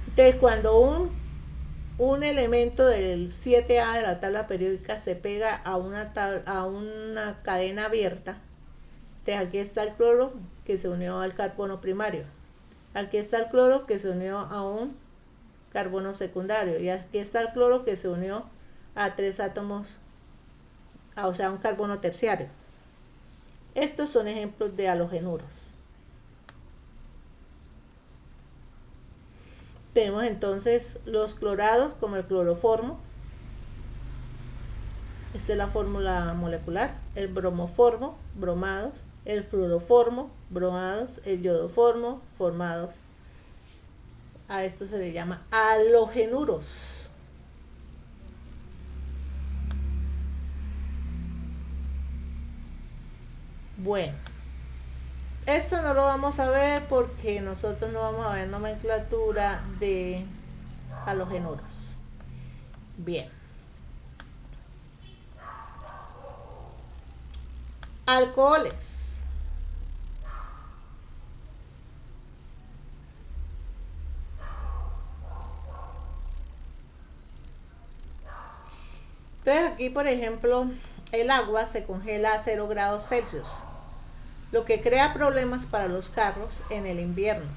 Entonces, cuando un elemento del 7A de la tabla periódica se pega a una cadena abierta, entonces aquí está el cloro que se unió al carbono primario, aquí está el cloro que se unió a un carbono secundario, y aquí está el cloro que se unió a 3 átomos, o sea, un carbono terciario. Estos son ejemplos de halogenuros. Tenemos entonces los clorados, como el cloroformo. Esta es la fórmula molecular. El bromoformo, bromados. El fluoroformo, bromados. El yodoformo, formados. A esto se le llama halogenuros. Bueno, esto no lo vamos a ver porque nosotros no vamos a ver nomenclatura de halogenuros. Bien. Alcoholes. Entonces aquí, por ejemplo, el agua se congela a 0 grados Celsius, lo que crea problemas para los carros en el invierno.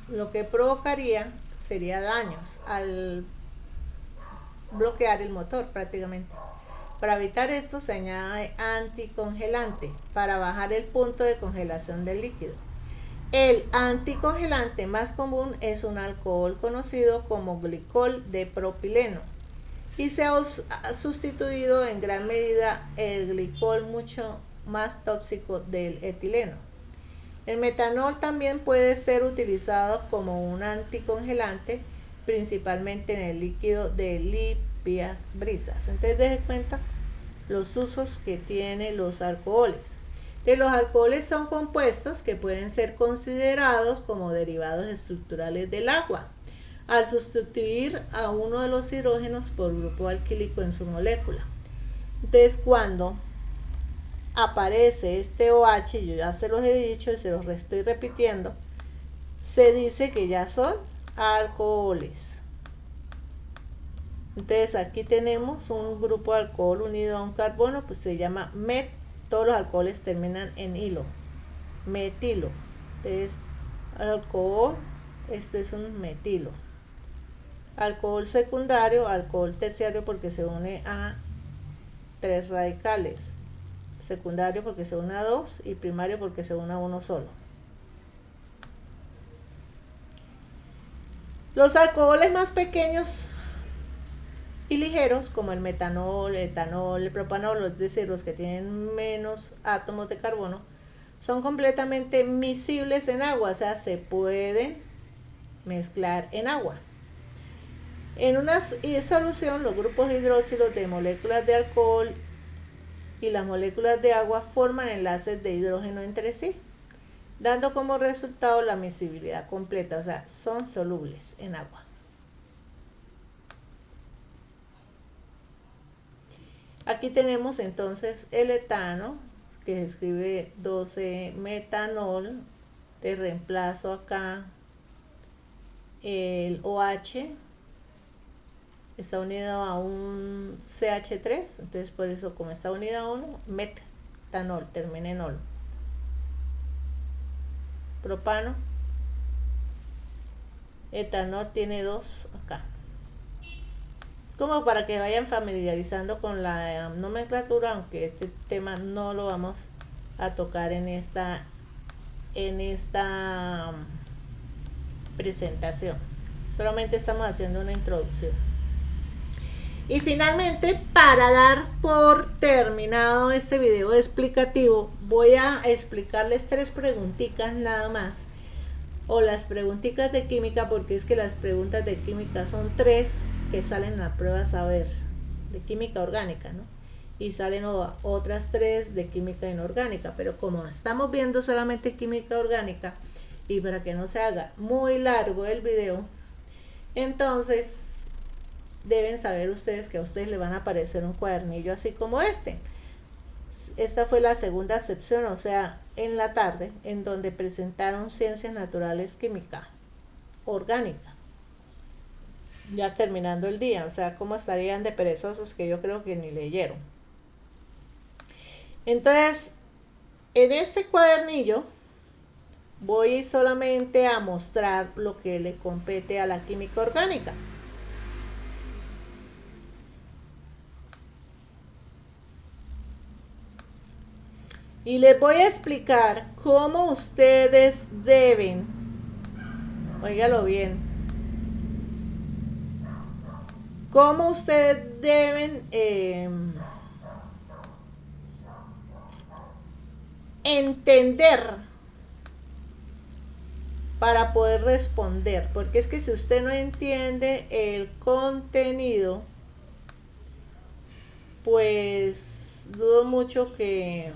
Lo que provocaría sería daños al bloquear el motor prácticamente. Para evitar esto se añade anticongelante para bajar el punto de congelación del líquido. El anticongelante más común es un alcohol conocido como glicol de propileno y se ha sustituido en gran medida el glicol mucho más tóxico del etileno. El metanol también puede ser utilizado como un anticongelante, principalmente en el líquido de limpias brisas. Entonces, dense cuenta los usos que tienen los alcoholes. Los alcoholes son compuestos que pueden ser considerados como derivados estructurales del agua, al sustituir a uno de los hidrógenos por grupo alquílico en su molécula. Entonces, cuando aparece este OH, yo ya se los he dicho y se los estoy repitiendo, se dice que ya son alcoholes. Entonces aquí tenemos un grupo de alcohol unido a un carbono, pues se llama met. Todos los alcoholes terminan en hilo, metilo. Entonces alcohol, este es un metilo. Alcohol secundario, alcohol terciario porque se une a 3 radicales. Secundario porque se une a 2 y primario porque se une a uno solo. Los alcoholes más pequeños y ligeros, como el metanol, el etanol, el propanol, es decir, los que tienen menos átomos de carbono, son completamente miscibles en agua, o sea, se pueden mezclar en agua. En una solución, los grupos hidroxilos de moléculas de alcohol y las moléculas de agua forman enlaces de hidrógeno entre sí, dando como resultado la miscibilidad completa, o sea, son solubles en agua. Aquí tenemos entonces el etano, que se escribe 12-metanol, de reemplazo acá el OH, está unido a un CH3, entonces por eso como está unido a uno, metanol, termina en ol. Propano, etanol tiene 2 acá. Como para que vayan familiarizando con la nomenclatura, aunque este tema no lo vamos a tocar en esta presentación. Solamente estamos haciendo una introducción. Y finalmente, para dar por terminado este video explicativo, voy a explicarles 3 preguntitas nada más o las preguntitas de química, porque es que las preguntas de química son 3 que salen en la prueba saber de química orgánica, ¿no? Y salen otras 3 de química inorgánica, pero como estamos viendo solamente química orgánica y para que no se haga muy largo el video, entonces deben saber ustedes que a ustedes le van a aparecer un cuadernillo así como este. Esta fue la segunda sección, o sea, en la tarde, en donde presentaron ciencias naturales, química orgánica, ya terminando el día. O sea, cómo estarían de perezosos, que yo creo que ni leyeron. Entonces, en este cuadernillo voy solamente a mostrar lo que le compete a la química orgánica. Y les voy a explicar cómo ustedes deben, óigalo bien, cómo ustedes deben entender para poder responder, porque es que si usted no entiende el contenido, pues dudo mucho que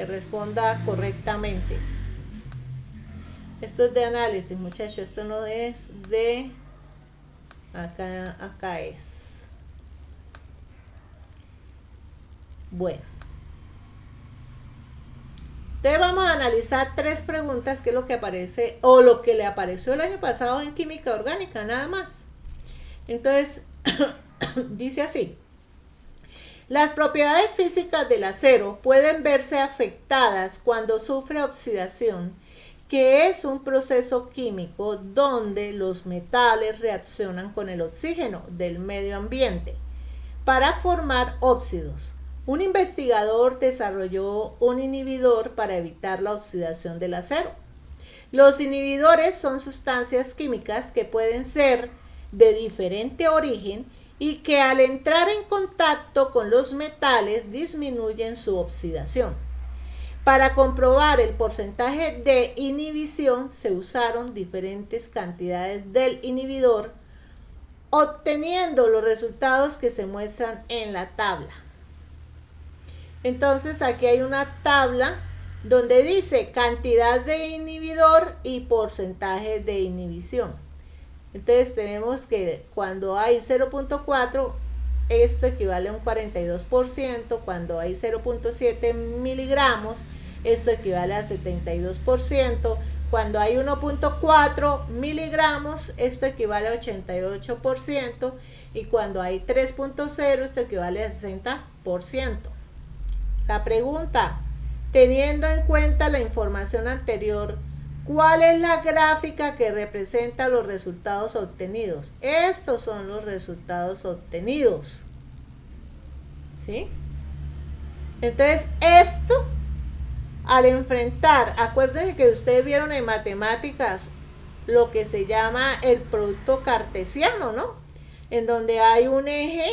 responda correctamente. Esto es de análisis, muchachos, esto no es de acá es. Bueno, entonces vamos a analizar 3 preguntas, que es lo que aparece o lo que le apareció el año pasado en química orgánica, nada más. Entonces dice así: las propiedades físicas del acero pueden verse afectadas cuando sufre oxidación, que es un proceso químico donde los metales reaccionan con el oxígeno del medio ambiente para formar óxidos. Un investigador desarrolló un inhibidor para evitar la oxidación del acero. Los inhibidores son sustancias químicas que pueden ser de diferente origen y que al entrar en contacto con los metales disminuyen su oxidación. Para comprobar el porcentaje de inhibición se usaron diferentes cantidades del inhibidor, obteniendo los resultados que se muestran en la tabla. Entonces aquí hay una tabla donde dice cantidad de inhibidor y porcentaje de inhibición. Entonces tenemos que cuando hay 0.4, esto equivale a un 42%, cuando hay 0.7 miligramos, esto equivale a 72%, cuando hay 1.4 miligramos, esto equivale a 88%, y cuando hay 3.0, esto equivale a 60%. La pregunta: teniendo en cuenta la información anterior, ¿cuál es la gráfica que representa los resultados obtenidos? Estos son los resultados obtenidos, ¿sí? Entonces, esto, al enfrentar, acuérdense que ustedes vieron en matemáticas lo que se llama el producto cartesiano, ¿no? En donde hay un eje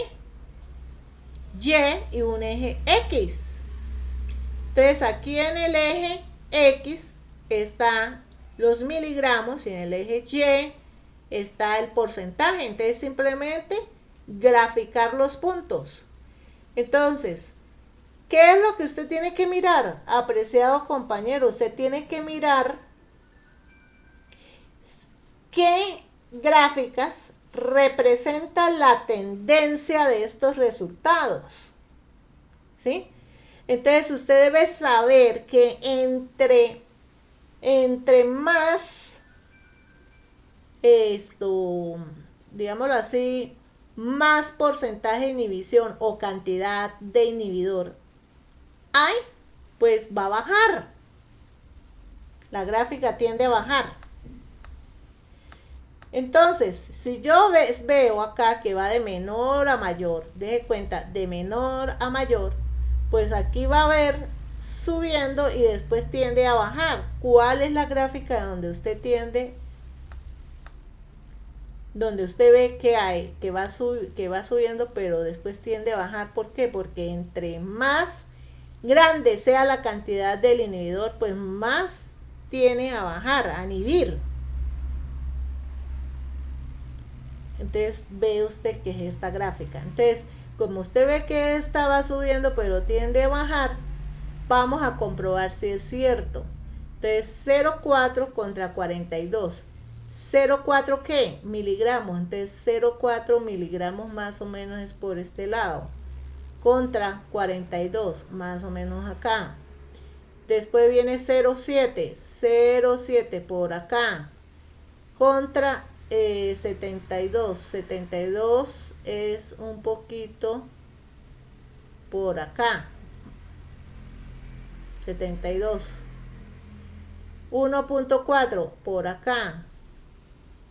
Y y un eje X. Entonces, aquí en el eje X está los miligramos y en el eje Y está el porcentaje. Entonces simplemente graficar los puntos. Entonces, ¿qué es lo que usted tiene que mirar, apreciado compañero? Usted tiene que mirar qué gráficas representan la tendencia de estos resultados, ¿sí? Entonces usted debe saber que entre más digámoslo así, más porcentaje de inhibición o cantidad de inhibidor hay, pues va a bajar. La gráfica tiende a bajar. Entonces, si yo veo acá que va de menor a mayor, deje cuenta, de menor a mayor, pues aquí va a ver subiendo y después tiende a bajar. ¿Cuál es la gráfica donde usted tiende, donde usted ve que va subiendo pero después tiende a bajar? ¿Por qué? Porque entre más grande sea la cantidad del inhibidor, pues más tiene a bajar, a inhibir. Entonces ve usted que es esta gráfica. Entonces, como usted ve que esta va subiendo pero tiende a bajar, vamos a comprobar si es cierto. Entonces 0,4 contra 42. 0,4 ¿qué? Miligramos. Entonces 0,4 miligramos más o menos es por este lado. Contra 42, más o menos acá. Después viene 0,7. 0,7 por acá. Contra 72. 72 es un poquito por acá. 72. 1,4 por acá.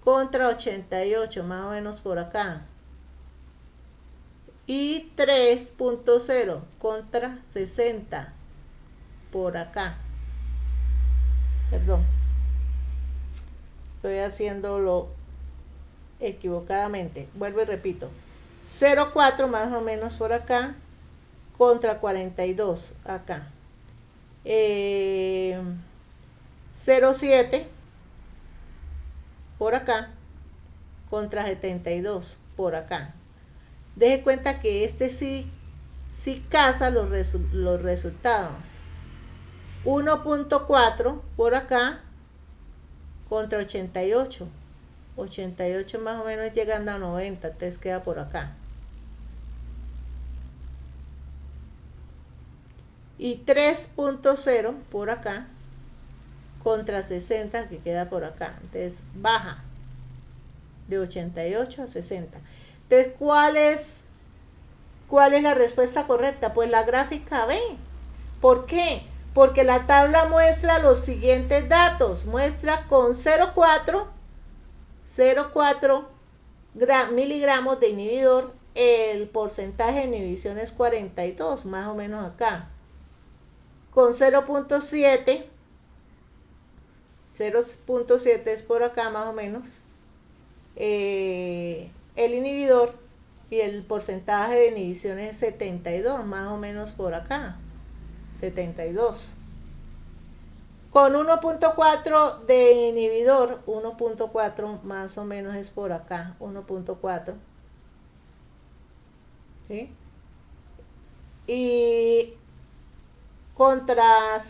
Contra 88, más o menos por acá. Y 3,0 contra 60 por acá. Perdón. Estoy haciéndolo equivocadamente. Vuelvo y repito. 0,4 más o menos por acá. Contra 42 acá. 0,7 por acá contra 72 por acá. Deje cuenta que este sí casa los resultados. 1,4 por acá contra 88. 88 más o menos llegando a 90, entonces queda por acá. Y 3,0 por acá contra 60 que queda por acá. Entonces baja de 88 a 60. Entonces, ¿cuál es la respuesta correcta? Pues la gráfica B. ¿Por qué? Porque la tabla muestra los siguientes datos. Muestra con 0,4 miligramos de inhibidor. El porcentaje de inhibición es 42, más o menos acá. Con 0,7 es por acá más o menos, el inhibidor, y el porcentaje de inhibición es 72, más o menos por acá, 72. Con 1,4 de inhibidor, 1,4 más o menos es por acá, 1,4. ¿Sí? Y contra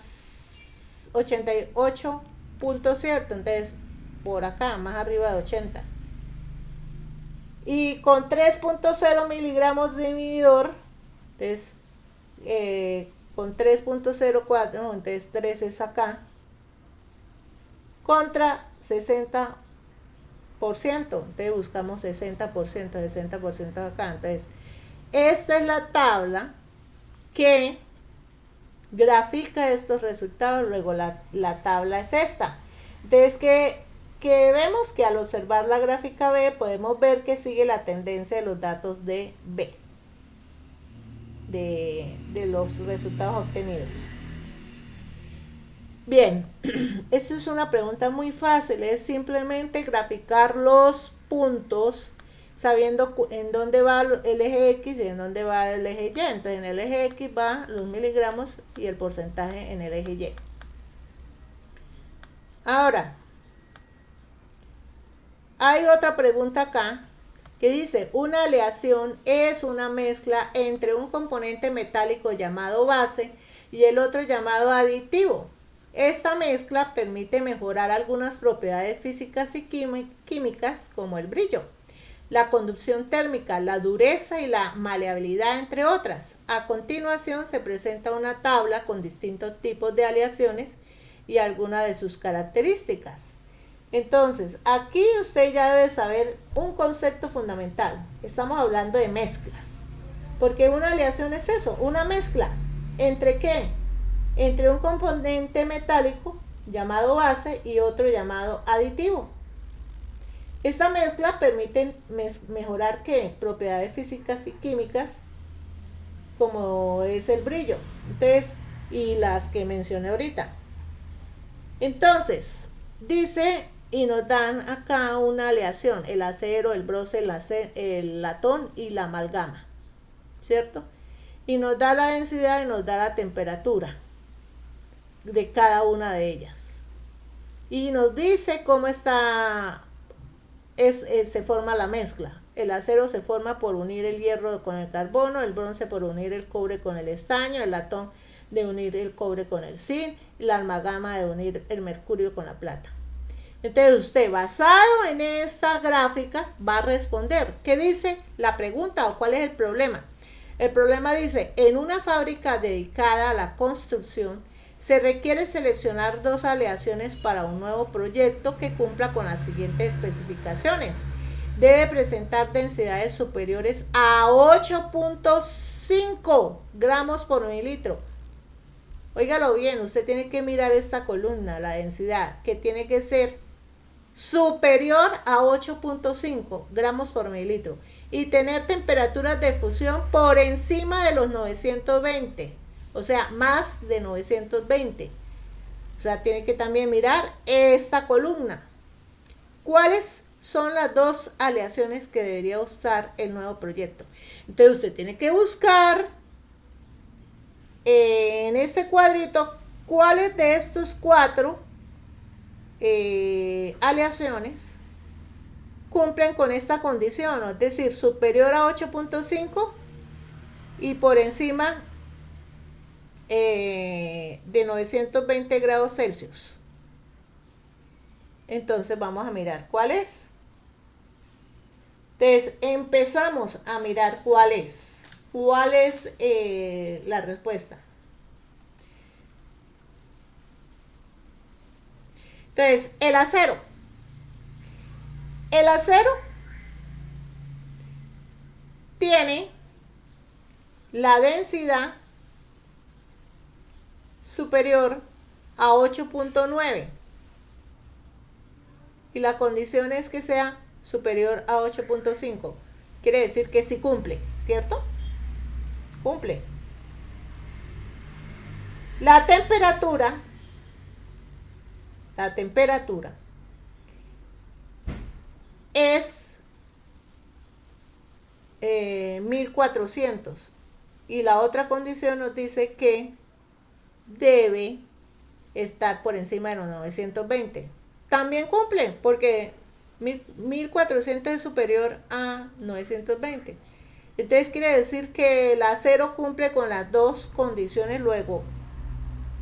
88 punto cierto, entonces por acá, más arriba de 80. Y con 3,0 miligramos de inhibidor, entonces con 3,04, no, entonces 3 es acá, contra 60%, entonces buscamos 60% acá. Entonces esta es la tabla que grafica estos resultados. Luego la tabla es esta. Entonces que vemos que al observar la gráfica B podemos ver que sigue la tendencia de los datos de B, de los resultados obtenidos. Bien, esta es una pregunta muy fácil, es simplemente graficar los puntos sabiendo en dónde va el eje X y en dónde va el eje Y. Entonces en el eje X va los miligramos y el porcentaje en el eje Y. Ahora, hay otra pregunta acá que dice, una aleación es una mezcla entre un componente metálico llamado base y el otro llamado aditivo. Esta mezcla permite mejorar algunas propiedades físicas y químicas como el brillo, la conducción térmica, la dureza y la maleabilidad, entre otras. A continuación se presenta una tabla con distintos tipos de aleaciones y algunas de sus características. Entonces, aquí usted ya debe saber un concepto fundamental. Estamos hablando de mezclas. Porque una aleación es eso, una mezcla. ¿Entre qué? Entre un componente metálico llamado base y otro llamado aditivo. Esta mezcla permite mejorar ¿qué? Propiedades físicas y químicas, como es el brillo. Entonces, y las que mencioné ahorita. Entonces, dice, y nos dan acá una aleación, el acero, el bronce, el latón y la amalgama, ¿cierto? Y nos da la densidad y nos da la temperatura de cada una de ellas. y nos dice cómo se forma la mezcla. El acero se forma por unir el hierro con el carbono, el bronce por unir el cobre con el estaño, el latón de unir el cobre con el zinc, y la amalgama de unir el mercurio con la plata. Entonces usted, basado en esta gráfica, va a responder. ¿Qué dice la pregunta o cuál es el problema? El problema dice, en una fábrica dedicada a la construcción, se requiere seleccionar 2 aleaciones para un nuevo proyecto que cumpla con las siguientes especificaciones. Debe presentar densidades superiores a 8.5 gramos por mililitro. Óigalo bien, usted tiene que mirar esta columna, la densidad, que tiene que ser superior a 8.5 gramos por mililitro y tener temperaturas de fusión por encima de los 920, o sea, más de 920. O sea, tiene que también mirar esta columna. ¿Cuáles son las 2 aleaciones que debería usar el nuevo proyecto? Entonces usted tiene que buscar en este cuadrito cuáles de estos 4 aleaciones cumplen con esta condición, es decir, superior a 8.5 y por encima de 920 grados Celsius. Entonces vamos a mirar cuál es. Entonces empezamos a mirar cuál es la respuesta. Entonces, el acero tiene la densidad superior a 8.9 y la condición es que sea superior a 8.5. Quiere decir que sí cumple, ¿cierto? Cumple. La temperatura es 1400 y la otra condición nos dice que debe estar por encima de los 920. También cumple porque 1400 es superior a 920. Entonces quiere decir que el acero cumple con las 2 condiciones, luego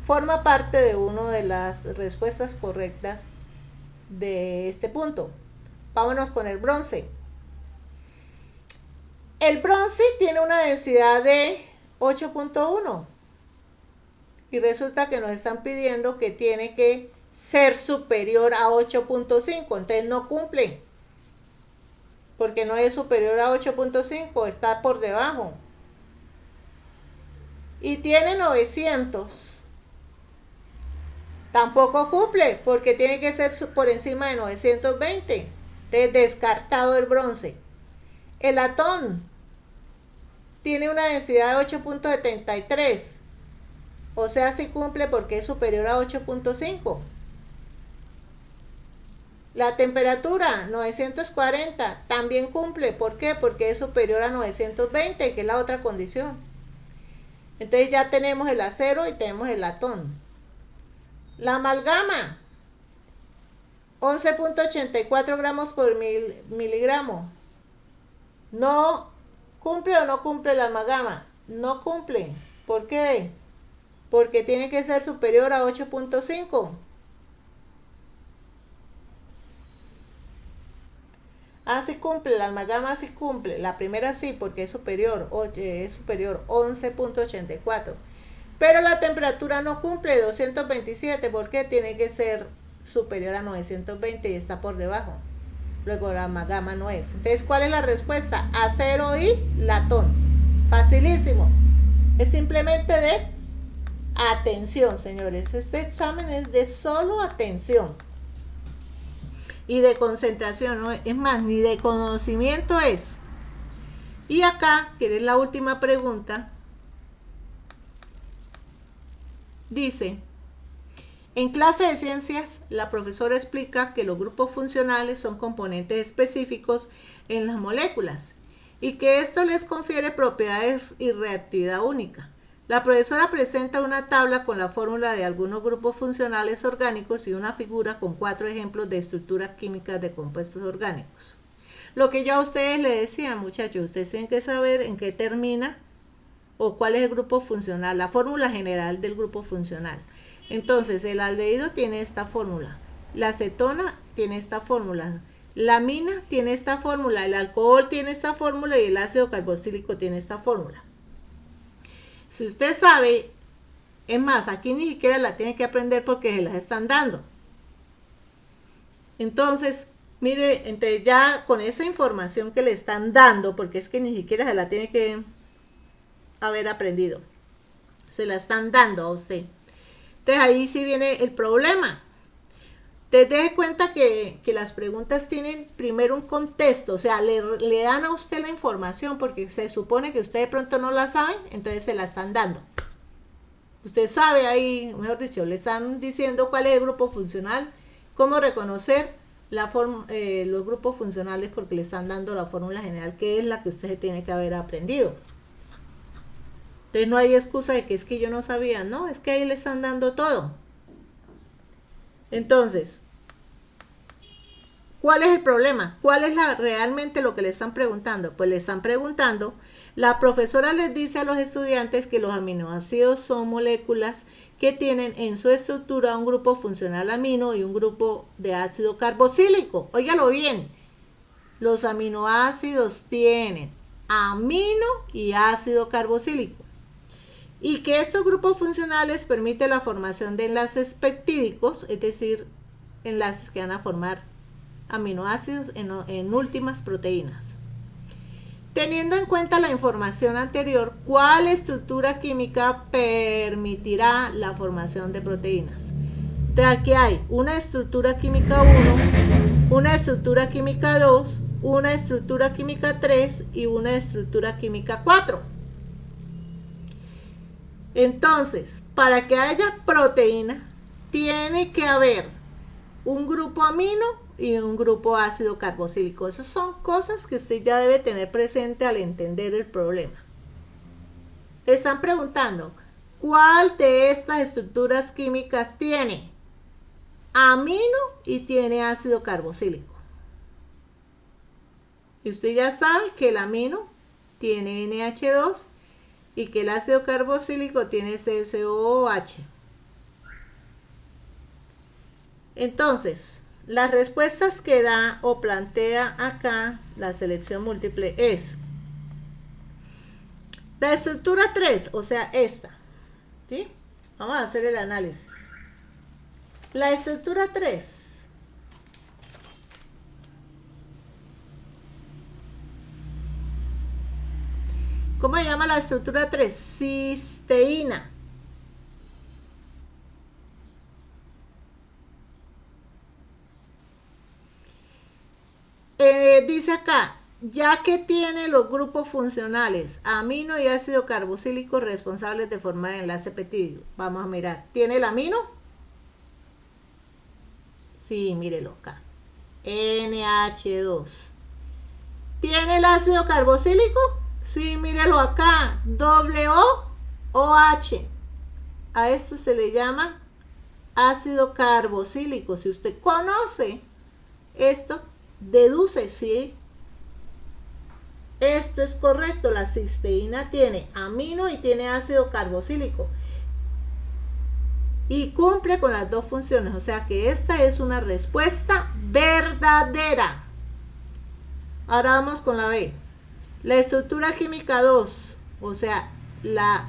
forma parte de una de las respuestas correctas de este punto. Vámonos con el bronce. El bronce tiene una densidad de 8.1 y resulta que nos están pidiendo que tiene que ser superior a 8.5, entonces no cumple porque no es superior a 8.5, está por debajo y tiene 900. Tampoco cumple porque tiene que ser por encima de 920. Entonces descartado el bronce. El latón tiene una densidad de 8.73. O sea, sí cumple porque es superior a 8.5. La temperatura 940 también cumple. ¿Por qué? Porque es superior a 920, que es la otra condición. Entonces ya tenemos el acero y tenemos el latón. La amalgama 11.84 gramos por miligramo. ¿No cumple o no cumple la amalgama? No cumple. ¿Por qué? Porque tiene que ser superior a 8.5. Sí cumple, la amalgama sí cumple. La primera sí, porque es superior 11.84. Pero la temperatura no cumple 227 porque tiene que ser superior a 920 y está por debajo. Luego la amalgama no es. Entonces, ¿cuál es la respuesta? Acero y latón. Facilísimo. Es simplemente de atención, señores. Este examen es de solo atención. Y de concentración, ¿no? Es más, ni de conocimiento es. Y acá, que es la última pregunta, dice: en clase de ciencias, la profesora explica que los grupos funcionales son componentes específicos en las moléculas y que esto les confiere propiedades y reactividad única. La profesora presenta una tabla con la fórmula de algunos grupos funcionales orgánicos y una figura con 4 ejemplos de estructuras químicas de compuestos orgánicos. Lo que yo a ustedes les decía, muchachos, ustedes tienen que saber en qué termina o cuál es el grupo funcional, la fórmula general del grupo funcional. Entonces, el aldehído tiene esta fórmula, la acetona tiene esta fórmula, la amina tiene esta fórmula, el alcohol tiene esta fórmula y el ácido carboxílico tiene esta fórmula. Si usted sabe, es más, aquí ni siquiera la tiene que aprender porque se las están dando. Entonces, mire, entonces ya con esa información que le están dando, porque es que ni siquiera se la tiene que haber aprendido, se la están dando a usted. Entonces ahí sí viene el problema. Te dé cuenta que las preguntas tienen primero un contexto, o sea, le dan a usted la información porque se supone que usted de pronto no la sabe, entonces se la están dando. Usted sabe ahí, mejor dicho, le están diciendo cuál es el grupo funcional, cómo reconocer los grupos funcionales porque le están dando la fórmula general, que es la que usted tiene que haber aprendido. Entonces no hay excusa de que es que yo no sabía, no, es que ahí le están dando todo. Entonces, ¿cuál es el problema? ¿Cuál es realmente lo que le están preguntando? Pues le están preguntando, la profesora les dice a los estudiantes que los aminoácidos son moléculas que tienen en su estructura un grupo funcional amino y un grupo de ácido carboxílico. Óigalo bien, los aminoácidos tienen amino y ácido carboxílico. Y que estos grupos funcionales permiten la formación de enlaces peptídicos, es decir, enlaces que van a formar aminoácidos en últimas proteínas. Teniendo en cuenta la información anterior, ¿cuál estructura química permitirá la formación de proteínas? Entonces aquí hay una estructura química 1, una estructura química 2, una estructura química 3 y una estructura química 4. Entonces, para que haya proteína, tiene que haber un grupo amino y un grupo ácido carboxílico. Esas son cosas que usted ya debe tener presente al entender el problema. Le están preguntando, ¿cuál de estas estructuras químicas tiene amino y tiene ácido carboxílico? Y usted ya sabe que el amino tiene NH2 y que el ácido carboxílico tiene CSOH. Entonces, las respuestas que da o plantea acá la selección múltiple es la estructura 3, o sea, esta, ¿sí? Vamos a hacer el análisis. La estructura 3 ¿cómo se llama la estructura 3? Cisteína. Dice acá, ya que tiene los grupos funcionales amino y ácido carboxílico responsables de formar el enlace peptídico. Vamos a mirar, ¿tiene el amino? Sí, mírelo acá. NH2. ¿Tiene el ácido carboxílico? Sí, mírelo acá, OH. A esto se le llama ácido carboxílico. Si usted conoce esto, deduce, sí, esto es correcto. La cisteína tiene amino y tiene ácido carboxílico. Y cumple con las dos funciones. O sea que esta es una respuesta verdadera. Ahora vamos con la B. La estructura química 2, o sea, la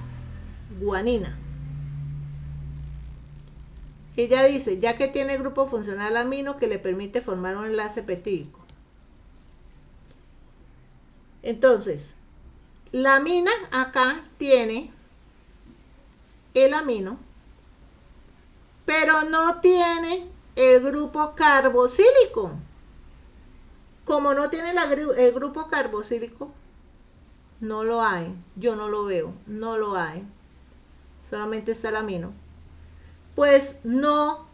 guanina. Ella dice, ya que tiene grupo funcional amino que le permite formar un enlace peptídico. Entonces, la amina acá tiene el amino, pero no tiene el grupo carboxílico. Como no tiene el grupo carboxílico, no lo hay. Yo no lo veo, no lo hay. Solamente está el amino. Pues no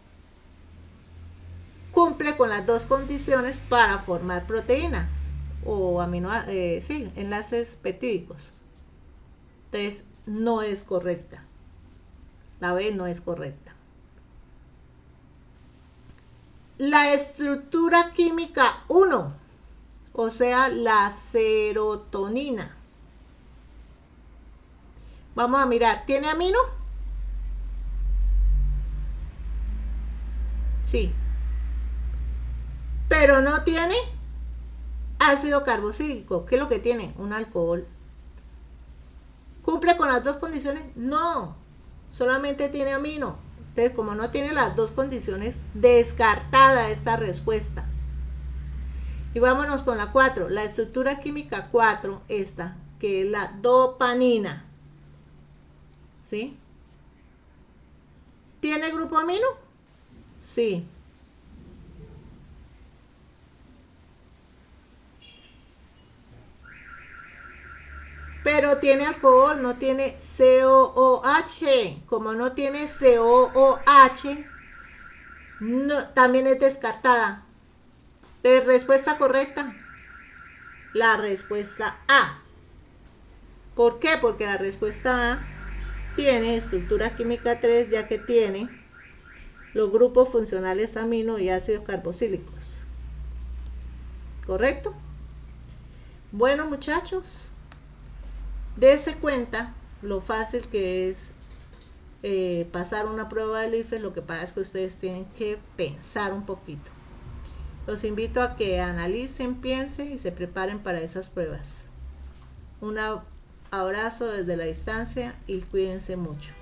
cumple con las dos condiciones para formar proteínas o enlaces peptídicos. Entonces, no es correcta. La B no es correcta. La estructura química 1, o sea, la serotonina. Vamos a mirar, ¿tiene amino? Sí. Pero no tiene ácido carboxílico. ¿Qué es lo que tiene? Un alcohol. ¿Cumple con las dos condiciones? No, solamente tiene amino. Entonces, como no tiene las dos condiciones, descartada esta respuesta. Y vámonos con la 4, la estructura química 4, esta, que es la dopamina. ¿Sí? ¿Tiene grupo amino? Sí. Pero tiene alcohol, no tiene COOH. Como no tiene COOH, no, también es descartada. ¿De respuesta correcta? La respuesta A. ¿Por qué? Porque la respuesta A tiene estructura química 3, ya que tiene los grupos funcionales amino y ácidos carboxílicos. ¿Correcto? Bueno, muchachos, dése cuenta lo fácil que es pasar una prueba del IFES. Lo que pasa es que ustedes tienen que pensar un poquito. Los invito a que analicen, piensen y se preparen para esas pruebas. Un abrazo desde la distancia y cuídense mucho.